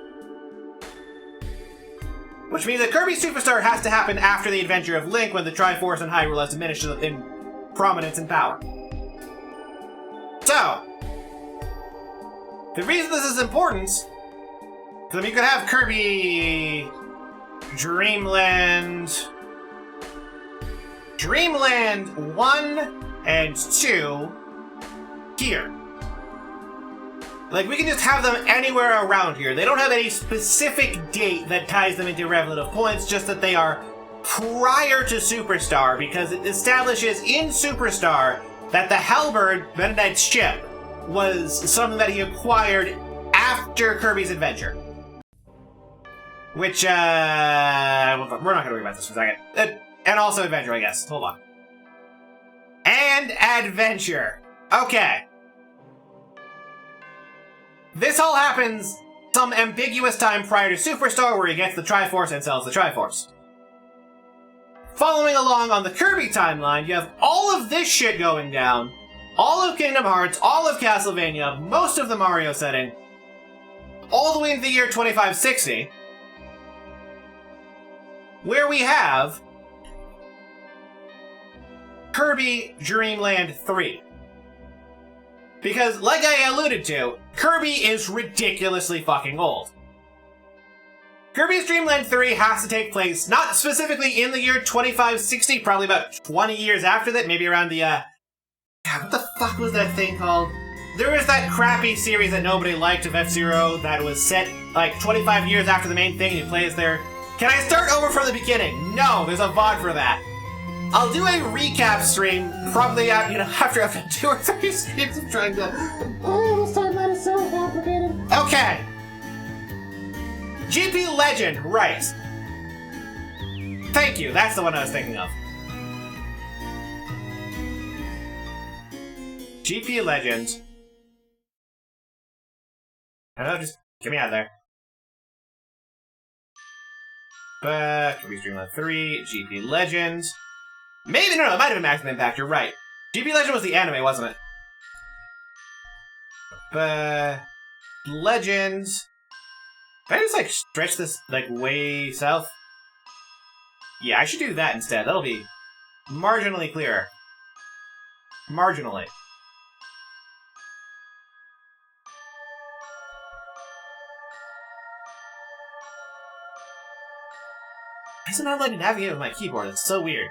Which means that Kirby Superstar has to happen after the adventure of Link, when the Triforce and Hyrule has diminished in prominence and power. So, the reason this is important, because I mean, you could have Kirby Dreamland 1 and 2 here. Like, we can just have them anywhere around here. They don't have any specific date that ties them into relative points, just that they are prior to Superstar, because it establishes in Superstar that the Halberd, Meta Knight's ship, was something that he acquired after Kirby's adventure. Which, we're not gonna worry about this for a second. And also adventure, I guess. Hold on. And adventure. Okay. This all happens some ambiguous time prior to Superstar, where he gets the Triforce and sells the Triforce. Following along on the Kirby timeline, you have all of this shit going down, all of Kingdom Hearts, all of Castlevania, most of the Mario setting, all the way into the year 2560, where we have Kirby Dreamland 3. Because, like I alluded to, Kirby is ridiculously fucking old. Kirby's Dreamland 3 has to take place, not specifically in the year 2560, probably about 20 years after that, maybe around the, God, what the fuck was that thing called? There was that crappy series that nobody liked of F-Zero that was set, like, 25 years after the main thing, and you play as there. Can I start over from the beginning? No, there's a VOD for that. I'll do a recap stream, probably after I've done 2 or 3 streams of trying to... Oh, this timeline is so complicated. Okay. GP Legend, right. Thank you, that's the one I was thinking of. GP Legend. I don't know, just get me out of there. Kirby's Dream Land 3, GP Legend. Maybe, no, it might have been Maximum Impact, you're right. GP Legend was the anime, wasn't it? Legend. Can I just, like, stretch this, like, way south? Yeah, I should do that instead. That'll be marginally clearer. Marginally. Why is it not letting me navigate with my keyboard? It's so weird.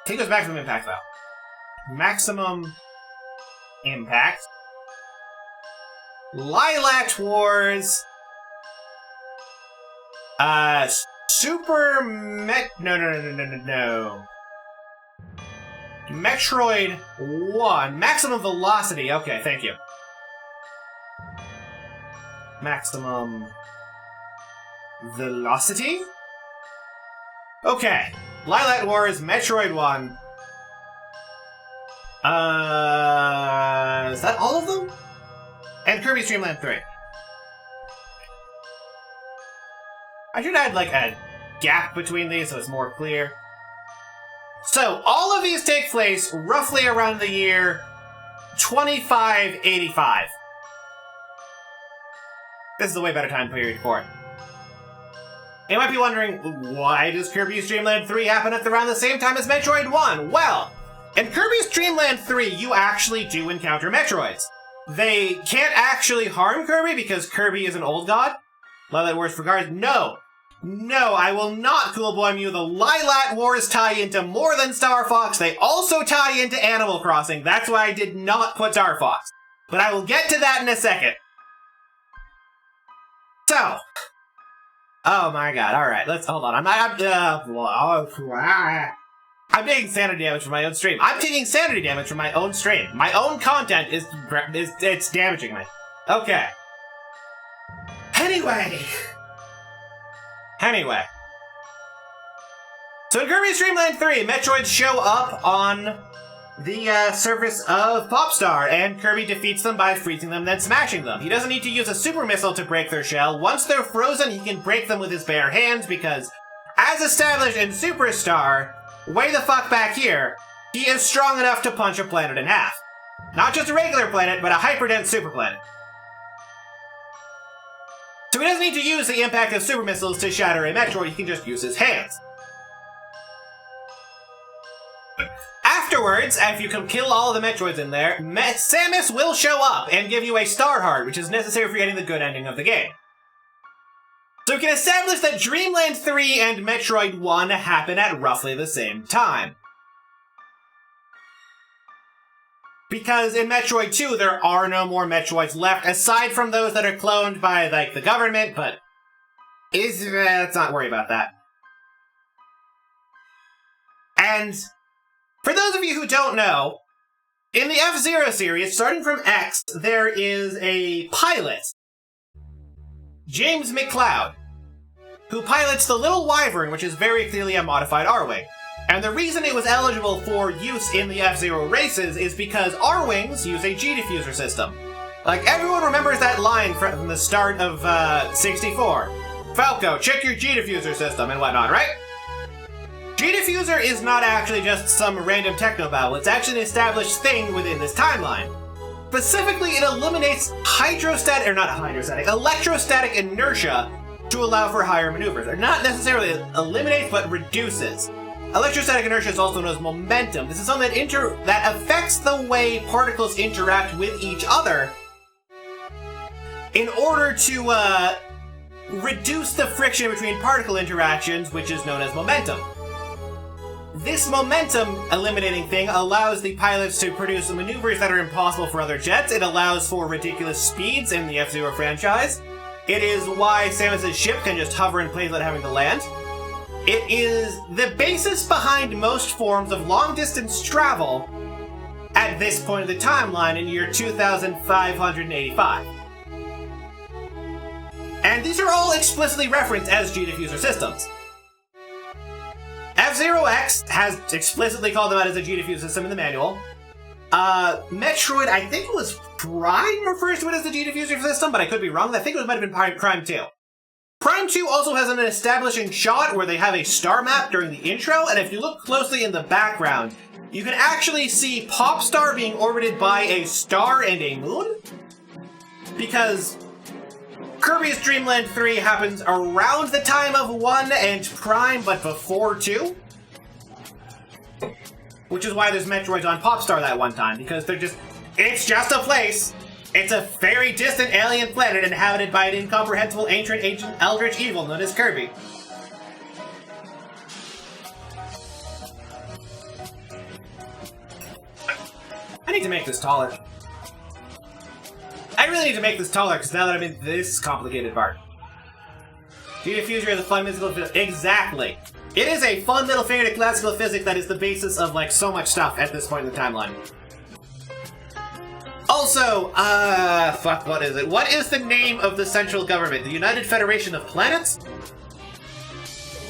Take us Maximum Impact, though. Maximum Impact. Lilac Wars. No. Metroid 1. Maximum Velocity. Okay, thank you. Maximum Velocity? Okay. Lilac Wars, Metroid 1. Is that all of them? And Kirby's Dream Land 3. I should add, like, a gap between these so it's more clear. So, all of these take place roughly around the year 2585. This is a way better time period for it. You might be wondering, why does Kirby's Dream Land 3 happen at around the same time as Metroid 1? Well, in Kirby's Dream Land 3, you actually do encounter Metroids. They can't actually harm Kirby because Kirby is an old god. Love that word for guards. No, I will not Cool Boy Mew. The Lilac Wars tie into more than Star Fox. They also tie into Animal Crossing. That's why I did not put Star Fox. But I will get to that in a second. So. Oh my god, alright, let's hold on. I'm taking sanity damage from my own stream. I'm taking sanity damage from my own stream. My own content is it's damaging me. Okay. Anyway. So in Kirby's Dream Land 3, Metroids show up on the surface of Popstar, and Kirby defeats them by freezing them, then smashing them. He doesn't need to use a super missile to break their shell. Once they're frozen, he can break them with his bare hands, because, as established in Superstar, way the fuck back here, he is strong enough to punch a planet in half. Not just a regular planet, but a hyperdense super planet. So he doesn't need to use the impact of super missiles to shatter a Metroid, he can just use his hands. Afterwards, if you can kill all of the Metroids in there, Samus will show up and give you a Star Heart, which is necessary for getting the good ending of the game. So we can establish that Dreamland 3 and Metroid 1 happen at roughly the same time. Because in Metroid 2, there are no more Metroids left, aside from those that are cloned by, like, the government, but let's not worry about that. And for those of you who don't know, in the F-Zero series, starting from X, there is a pilot, James McCloud, who pilots the Little Wyvern, which is very clearly a modified R-Wing. And the reason it was eligible for use in the F-Zero races is because R-Wings use a G-diffuser system. Like, everyone remembers that line from the start of 64. Falco, check your G-diffuser system and whatnot, right? G-diffuser is not actually just some random techno-battle, it's actually an established thing within this timeline. Specifically, it eliminates electrostatic inertia to allow for higher maneuvers. Or not necessarily eliminates, but reduces. Electrostatic inertia is also known as momentum. This is something that affects the way particles interact with each other in order to reduce the friction between particle interactions, which is known as momentum. This momentum eliminating thing allows the pilots to produce maneuvers that are impossible for other jets. It allows for ridiculous speeds in the F-Zero franchise. It is why Samus' ship can just hover in place without having to land. It is the basis behind most forms of long-distance travel at this point of the timeline in year 2585. And these are all explicitly referenced as G-diffuser systems. F-Zero X has explicitly called them out as a G-diffuser system in the manual. Metroid, I think it was Prime refers to it as the G-diffuser system, but I could be wrong. I think it might have been Prime 2. Prime 2 also has an establishing shot where they have a star map during the intro, and if you look closely in the background, you can actually see Popstar being orbited by a star and a moon. Because Kirby's Dream Land 3 happens around the time of 1 and Prime, but before 2. Which is why there's Metroids on Popstar that one time, because it's just a place. It's a very distant alien planet inhabited by an incomprehensible ancient eldritch evil known as Kirby. I need to make this taller. I really need to make this taller, because now that I'm in this complicated part. Fusion is a fun mystical physics. Exactly. It is a fun little finger to classical physics that is the basis of, like, so much stuff at this point in the timeline. Also, fuck, what is it? What is the name of the central government? The United Federation of Planets?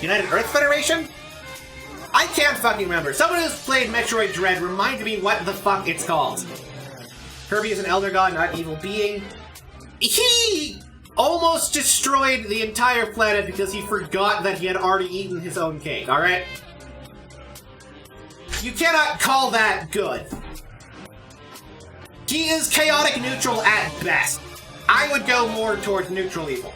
United Earth Federation? I can't fucking remember. Someone who's played Metroid Dread, remind me what the fuck it's called. Kirby is an elder god, not evil being. He almost destroyed the entire planet because he forgot that he had already eaten his own cake, alright? You cannot call that good. He is chaotic neutral at best. I would go more towards neutral evil.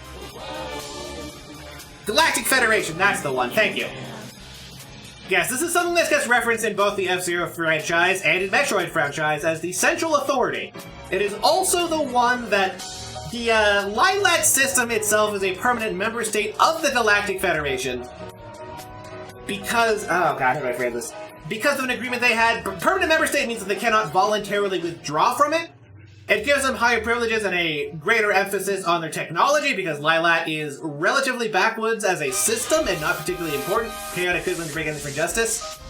Galactic Federation, that's the one, thank you. Yes, this is something that gets referenced in both the F-Zero franchise and in Metroid franchise as the Central Authority. It is also the one that the Lilat system itself is a permanent member state of the Galactic Federation. Because, oh god, how do I frame this? Because of an agreement they had, permanent member state means that they cannot voluntarily withdraw from it. It gives them higher privileges and a greater emphasis on their technology because Lilat is relatively backwoods as a system and not particularly important. Chaotic equivalent to break anything for justice.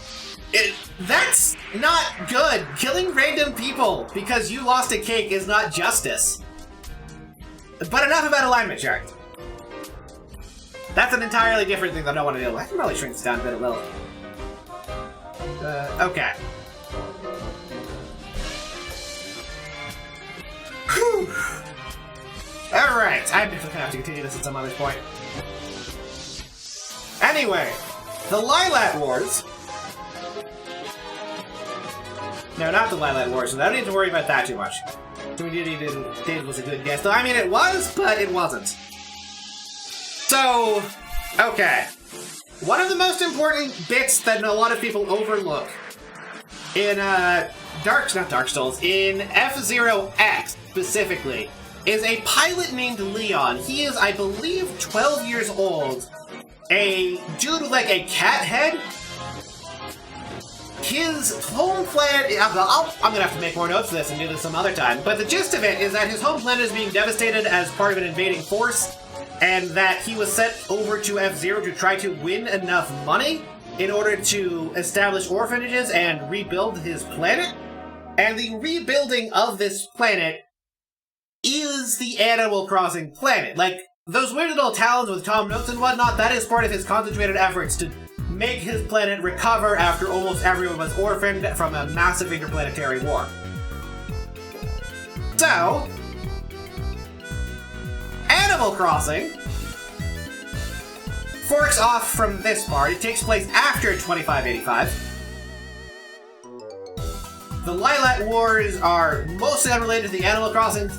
That's not good. Killing random people because you lost a cake is not justice. But enough about alignment chart. That's an entirely different thing that I don't want to deal with. I can probably shrink this down a bit, it will. Okay. Whew. Alright, I'm definitely gonna have to continue this at some other point. Anyway, the Lilat Wars. No, not the Lilat Wars, so I don't need to worry about that too much. Did was a good guess. Though, I mean, it was, but it wasn't. So, okay. One of the most important bits that a lot of people overlook in, not Dark Souls, in F-Zero X specifically, is a pilot named Leon. He is, I believe, 12 years old. A dude with, like, a cat head. His home planet... I'm gonna have to make more notes of this and do this some other time. But the gist of it is that his home planet is being devastated as part of an invading force, and that he was sent over to F-Zero to try to win enough money in order to establish orphanages and rebuild his planet. And the rebuilding of this planet is the Animal Crossing planet. Like, those weird little towns with Tom Notes and whatnot, that is part of his concentrated efforts to make his planet recover after almost everyone was orphaned from a massive interplanetary war. So, Animal Crossing forks off from this part. It takes place after 2585. The Lilat Wars are mostly unrelated to the Animal Crossing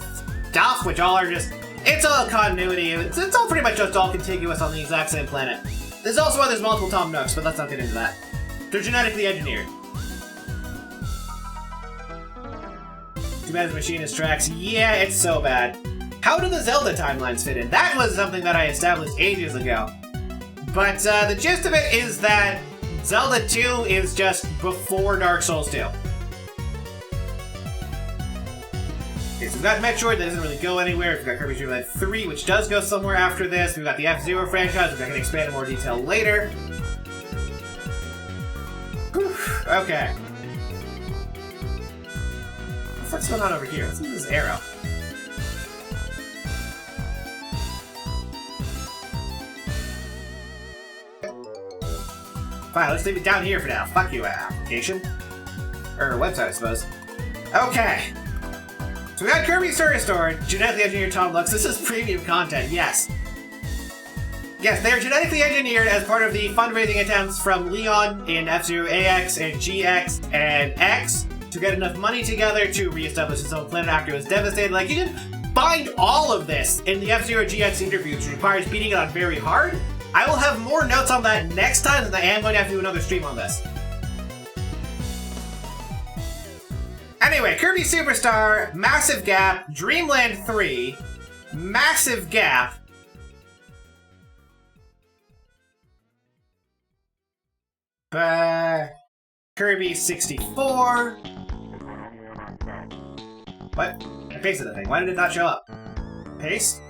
stuff, which all are just... It's all continuity. It's all pretty much just all contiguous on the exact same planet. There's also why there's multiple Tom Nooks, but let's not get into that. They're genetically engineered. Too bad the machinist tracks. Yeah, it's so bad. How do the Zelda timelines fit in? That was something that I established ages ago. But the gist of it is that Zelda 2 is just before Dark Souls 2. Okay, so we've got Metroid, that doesn't really go anywhere. We've got Kirby's Dream Land 3, which does go somewhere after this. We've got the F-Zero franchise, which I can expand in more detail later. Whew, okay. What the fuck's going on over here? What's in this arrow? Fine, let's leave it down here for now. Fuck you, application. Or website, I suppose. Okay. So we got Kirby's Story Store, genetically engineered Tom Lux. This is premium content, yes. Yes, they are genetically engineered as part of the fundraising attempts from Leon in F-Zero AX and GX and X to get enough money together to reestablish his own planet after it was devastated. Like, you can find all of this in the F-Zero GX interviews, which requires beating it on very hard. I will have more notes on that next time, and I am going to have to do another stream on this. Anyway, Kirby Superstar, massive gap, Dreamland 3, massive gap. Kirby 64. What? I pasted the thing. Why did it not show up? Paste.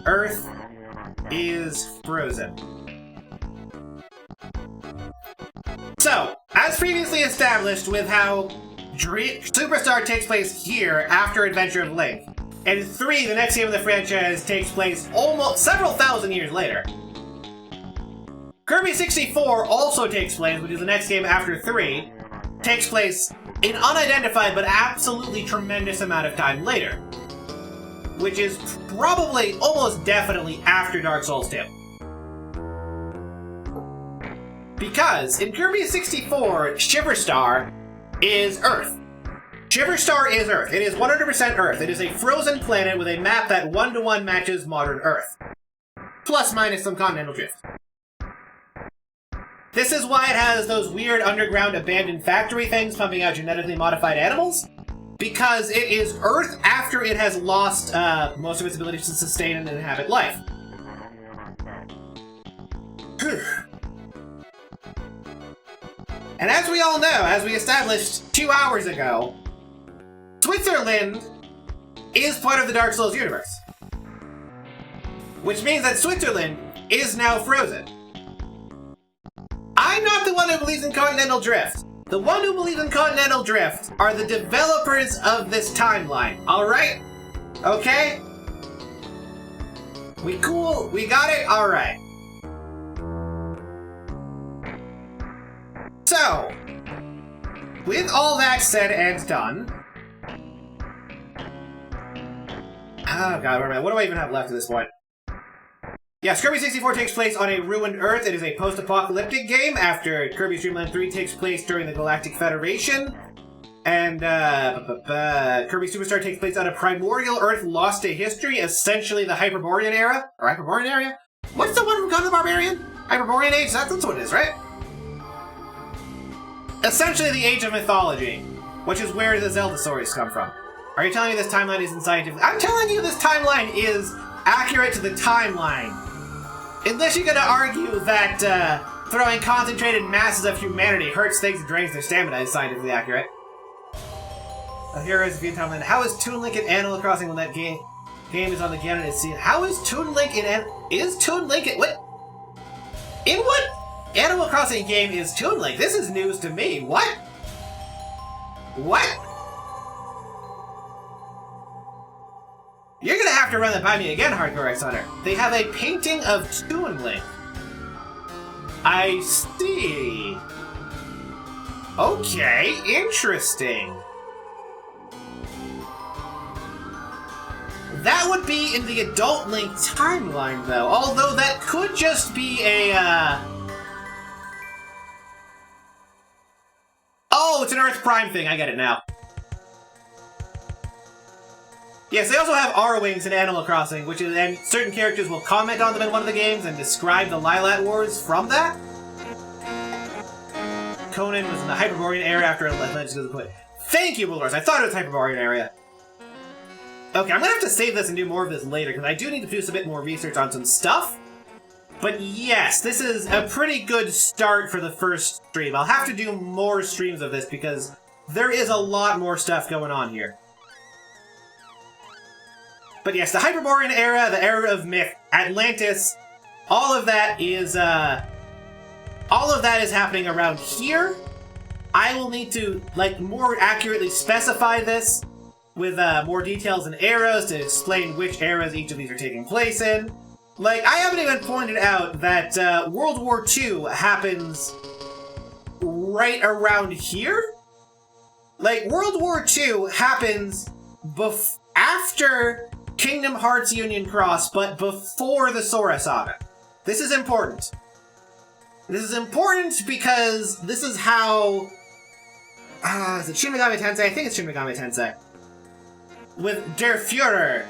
Earth is frozen. So, as previously established with how Superstar takes place here after Adventure of Link, and 3, the next game of the franchise, takes place almost several thousand years later. Kirby 64 also takes place, which is the next game after 3, takes place in unidentified but absolutely tremendous amount of time later, which is probably almost definitely after Dark Souls 2. Because in Kirby 64, Shiverstar is Earth. Shiverstar is Earth. It is 100% Earth. It is a frozen planet with a map that 1-to-1 matches modern Earth. Plus minus some continental drift. This is why it has those weird underground abandoned factory things pumping out genetically modified animals. Because it is Earth after it has lost most of its ability to sustain and inhabit life. And as we all know, as we established 2 hours ago, Switzerland is part of the Dark Souls universe. Which means that Switzerland is now frozen. I'm not the one who believes in continental drift. The one who believes in continental drift are the developers of this timeline, alright? Okay? We cool? We got it? Alright. So, with all that said and done... Oh god, where am I? What do I even have left at this point? Yes, Kirby 64 takes place on a ruined Earth. It is a post-apocalyptic game after Kirby's Dream Land 3 takes place during the Galactic Federation. And, Kirby Superstar takes place on a primordial Earth lost to history, essentially the Hyperborean era? Or Hyperborean area? What's the one from Conan the Barbarian? Hyperborean Age? That's what it is, right? Essentially the Age of Mythology, which is where the Zelda stories come from. Are you telling me this timeline isn't scientific? I'm telling you this timeline is accurate to the timeline. Unless you're gonna argue that throwing concentrated masses of humanity hurts things and drains their stamina is scientifically accurate. A hero's view timeline. How is Toon Link in Animal Crossing when that game is on the Ganon and scene? How is Toon Link is Toon Link in what? In what Animal Crossing game is Toon Link? This is news to me. What? What? You're gonna have to run that by me again, Hardcore X Hunter. They have a painting of Toon Link. I see. Okay, interesting. That would be in the Adult Link timeline, though. Although that could just be a, Oh, it's an Earth Prime thing. I get it now. Yes, they also have R-Wings in Animal Crossing, which is, and certain characters will comment on them in one of the games and describe the Lilat Wars from that. Conan was in the Hyperborean era after Legends of the Quit. Thank you, Rulers. I thought it was Hyperborean area. Okay, I'm gonna have to save this and do more of this later, because I do need to do a bit more research on some stuff. But yes, this is a pretty good start for the first stream. I'll have to do more streams of this, because there is a lot more stuff going on here. But yes, the Hyperborean era, the era of myth, Atlantis, all of that is happening around here. I will need to, like, more accurately specify this with more details and eras to explain which eras each of these are taking place in. Like, I haven't even pointed out that World War II happens right around here. Like, World War II happens after Kingdom Hearts Union Cross, but before the Sora Saga. This is important. This is important because this is how... is it Shin Megami Tensei? I think it's Shin Megami Tensei. With Der Führer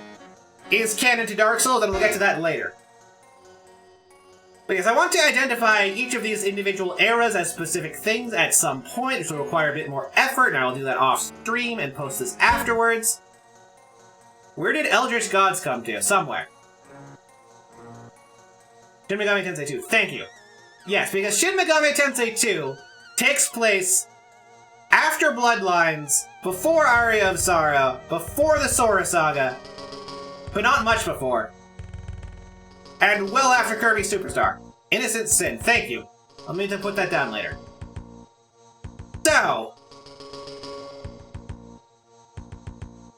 is canon to Dark Souls, and we'll get to that later. Because I want to identify each of these individual eras as specific things at some point, which will require a bit more effort, and I will do that off stream and post this afterwards. Where did Eldritch Gods come to? Somewhere. Shin Megami Tensei 2. Thank you. Yes, because Shin Megami Tensei 2 takes place after Bloodlines, before Aria of Sorrow, before the Sora Saga, but not much before. And well after Kirby Superstar. Innocent Sin. Thank you. I'll need to put that down later. So,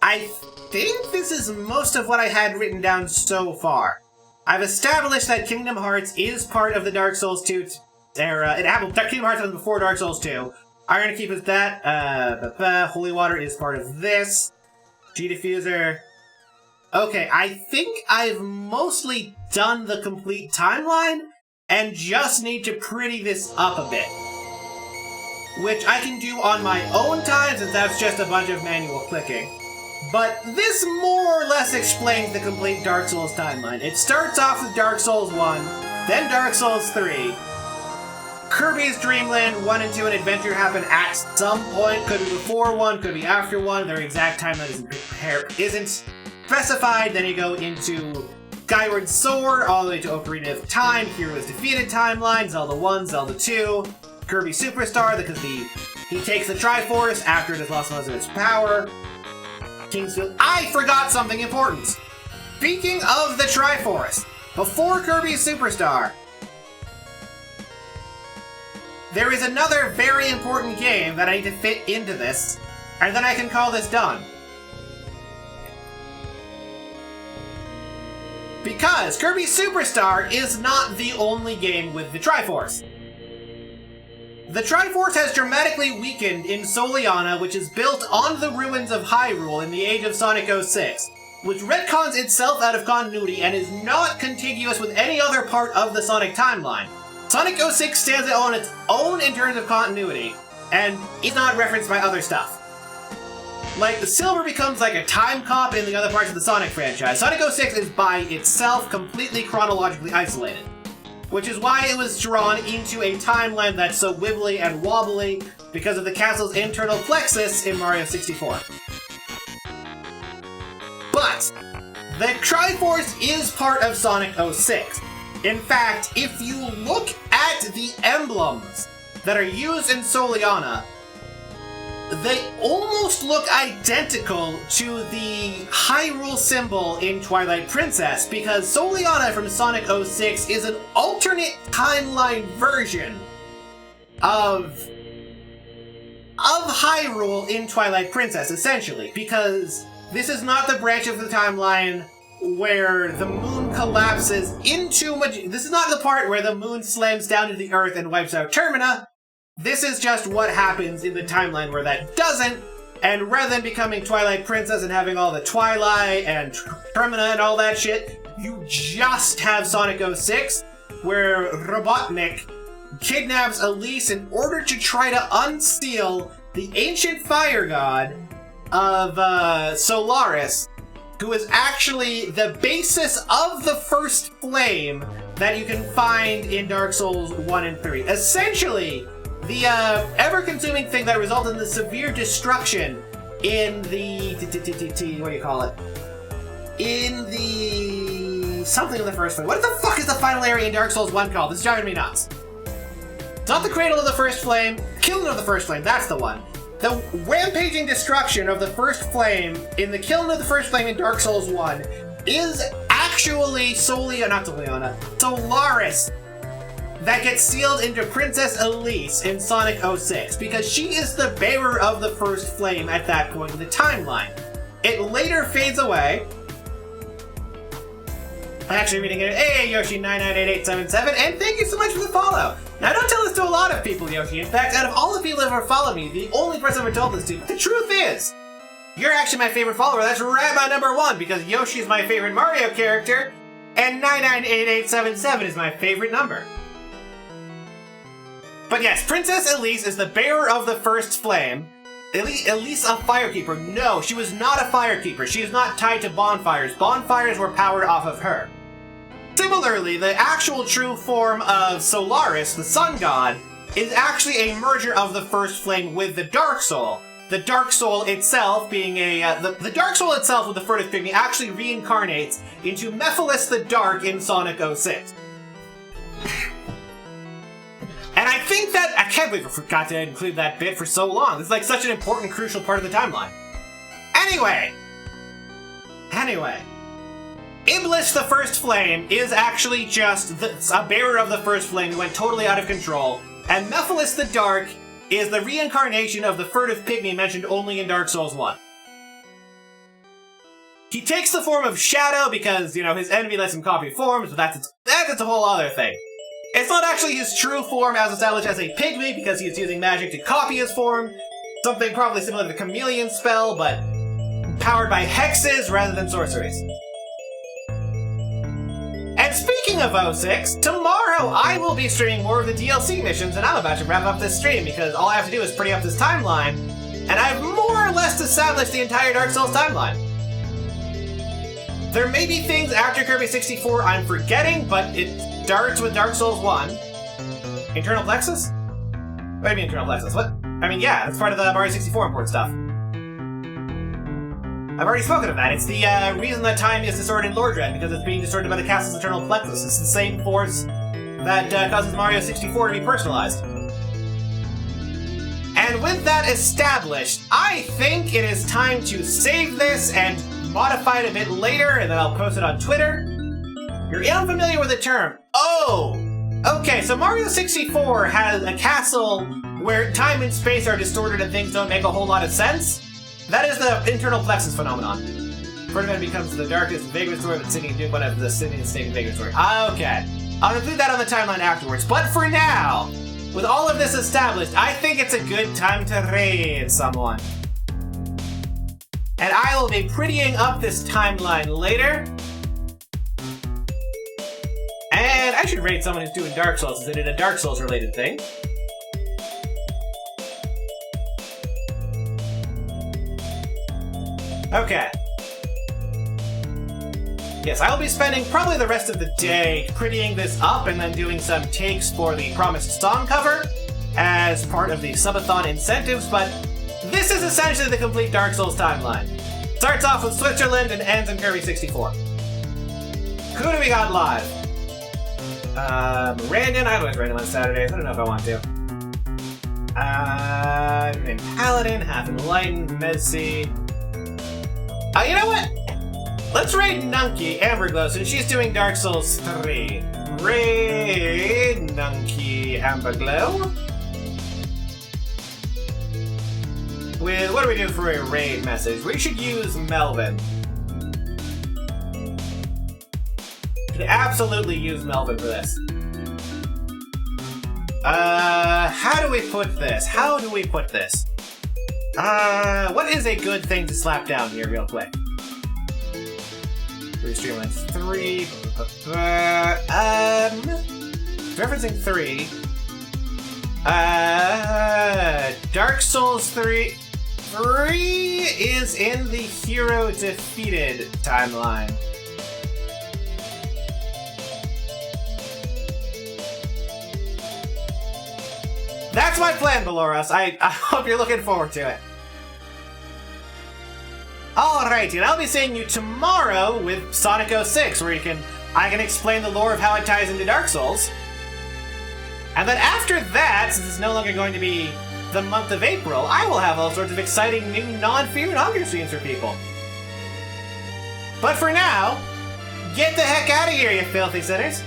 I think this is most of what I had written down so far. I've established that Kingdom Hearts is part of the Dark Souls 2 era. Kingdom Hearts was before Dark Souls 2. Iron Keep is that. Holy Water is part of this. G-Diffuser. Okay, I think I've mostly done the complete timeline, and just need to pretty this up a bit. Which I can do on my own time, since that's just a bunch of manual clicking. But this more or less explains the complete Dark Souls timeline. It starts off with Dark Souls 1, then Dark Souls 3. Kirby's Dream Land 1 and 2 and Adventure happen at some point. Could be before 1, could be after 1. Their exact timeline isn't specified. Then you go into Skyward Sword, all the way to Ocarina of Time, Heroes Defeated timeline, Zelda 1, Zelda 2, Kirby Superstar, because he takes the Triforce after it has lost most of its power. Kingsfield. I forgot something important! Speaking of the Triforce, before Kirby Superstar, there is another very important game that I need to fit into this, and then I can call this done. Because Kirby Superstar is not the only game with the Triforce. The Triforce has dramatically weakened in Soliana, which is built on the ruins of Hyrule in the age of Sonic 06, which retcons itself out of continuity and is not contiguous with any other part of the Sonic timeline. Sonic 06 stands on its own in terms of continuity, and is not referenced by other stuff. Like, the Silver becomes like a time cop in the other parts of the Sonic franchise. Sonic 06 is by itself completely chronologically isolated, which is why it was drawn into a timeline that's so wibbly and wobbly because of the castle's internal plexus in Mario 64. But the Triforce is part of Sonic 06. In fact, if you look at the emblems that are used in Soliana, they almost look identical to the Hyrule symbol in Twilight Princess, because Soliana from Sonic 06 is an alternate timeline version of Hyrule in Twilight Princess, essentially, because this is not the branch of the timeline where the moon collapses into... This is not the part where the moon slams down to the earth and wipes out Termina. This is just what happens in the timeline where that doesn't, and rather than becoming Twilight Princess and having all the Twilight and Termina and all that shit, you just have Sonic 06, where Robotnik kidnaps Elise in order to try to unseal the ancient fire god of Solaris, who is actually the basis of the first flame that you can find in Dark Souls 1 and 3. Essentially, the ever-consuming thing that resulted in the severe destruction in the... what do you call it? In the... something of the first flame. What the fuck is the final area in Dark Souls 1 called? This is driving me nuts. It's not the Cradle of the First Flame. Killing of the First Flame, that's the one. The rampaging destruction of the First Flame in the Killing of the First Flame in Dark Souls 1 is actually Solaris that gets sealed into Princess Elise in Sonic 06, because she is the bearer of the First Flame at that point in the timeline. It later fades away. I'm actually reading it. Hey, Yoshi998877, and thank you so much for the follow. Now, don't tell this to a lot of people, Yoshi. In fact, out of all the people who ever followed me, the only person I've ever told this to, the truth is, You're actually my favorite follower. That's Rabba number 1, because Yoshi is my favorite Mario character, and 998877 is my favorite number. But yes, Princess Elise is the bearer of the first flame. Elise a firekeeper. No, she was not a firekeeper. She is not tied to bonfires. Bonfires were powered off of her. Similarly, the actual true form of Solaris, the sun god, is actually a merger of the first flame with the Dark Soul. The Dark Soul itself being the Dark Soul itself with the Furtive Pygmy actually reincarnates into Mephiles the Dark in Sonic 06. And I think that, I can't believe I forgot to include that bit for so long. It's like such an important, crucial part of the timeline. Anyway. Iblis the First Flame is actually just a bearer of the First Flame who went totally out of control. And Mephiles the Dark is the reincarnation of the Furtive Pygmy mentioned only in Dark Souls 1. He takes the form of Shadow because, his enemy lets him copy forms, but that's a whole other thing. It's not actually his true form as established as a pygmy because he is using magic to copy his form. Something probably similar to the Chameleon spell, but powered by hexes rather than sorceries. And speaking of 06, tomorrow I will be streaming more of the DLC missions, and I'm about to wrap up this stream because all I have to do is pretty up this timeline, and I've more or less established the entire Dark Souls timeline. There may be things after Kirby 64 I'm forgetting, but it starts with Dark Souls 1. Internal Plexus? What do you mean Internal Plexus? What? I mean, yeah, it's part of the Mario 64 important stuff. I've already spoken of that. It's the reason that time is distorted in Lordred, because it's being distorted by the castle's internal plexus. It's the same force that causes Mario 64 to be personalized. And with that established, I think it is time to save this and modify it a bit later, and then I'll post it on Twitter. You're unfamiliar with the term. Oh! Okay, so Mario 64 has a castle where time and space are distorted and things don't make a whole lot of sense. That is the internal plexus phenomenon. Ferdinand becomes the darkest vagrant story, but Sydney Duke one of the Sydney and Snake vagrant story. Okay. I'll include that on the timeline afterwards. But for now, with all of this established, I think it's a good time to raid someone. And I will be prettying up this timeline later. And I should raid someone who's doing Dark Souls, since I did a Dark Souls related thing. Okay. Yes, I'll be spending probably the rest of the day prettying this up and then doing some takes for the Promised Song cover as part of the subathon incentives, but this is essentially the complete Dark Souls timeline. Starts off with Switzerland and ends in Kirby 64. Who do we got live? Randon. I always random on Saturdays. I don't know if I want to. Named Paladin, Half Enlightened, Messi. You know what? Let's raid Nunky, Amberglow, since she's doing Dark Souls 3. Raid Nunky, Amberglow. With, what do we do for a raid message? We should use Melvin. Should absolutely use Melvin for this. How do we put this? What is a good thing to slap down here real quick? Streamlines 3. Referencing 3. Dark Souls 3. 3 is in the hero defeated timeline. That's my plan, Beloros. I hope you're looking forward to it. Alrighty, and I'll be seeing you tomorrow with Sonic 06, where I can explain the lore of how it ties into Dark Souls. And then after that, since it's no longer going to be the month of April, I will have all sorts of exciting new non-Fear and Hunger streams for people. But for now, get the heck out of here, you filthy sinners!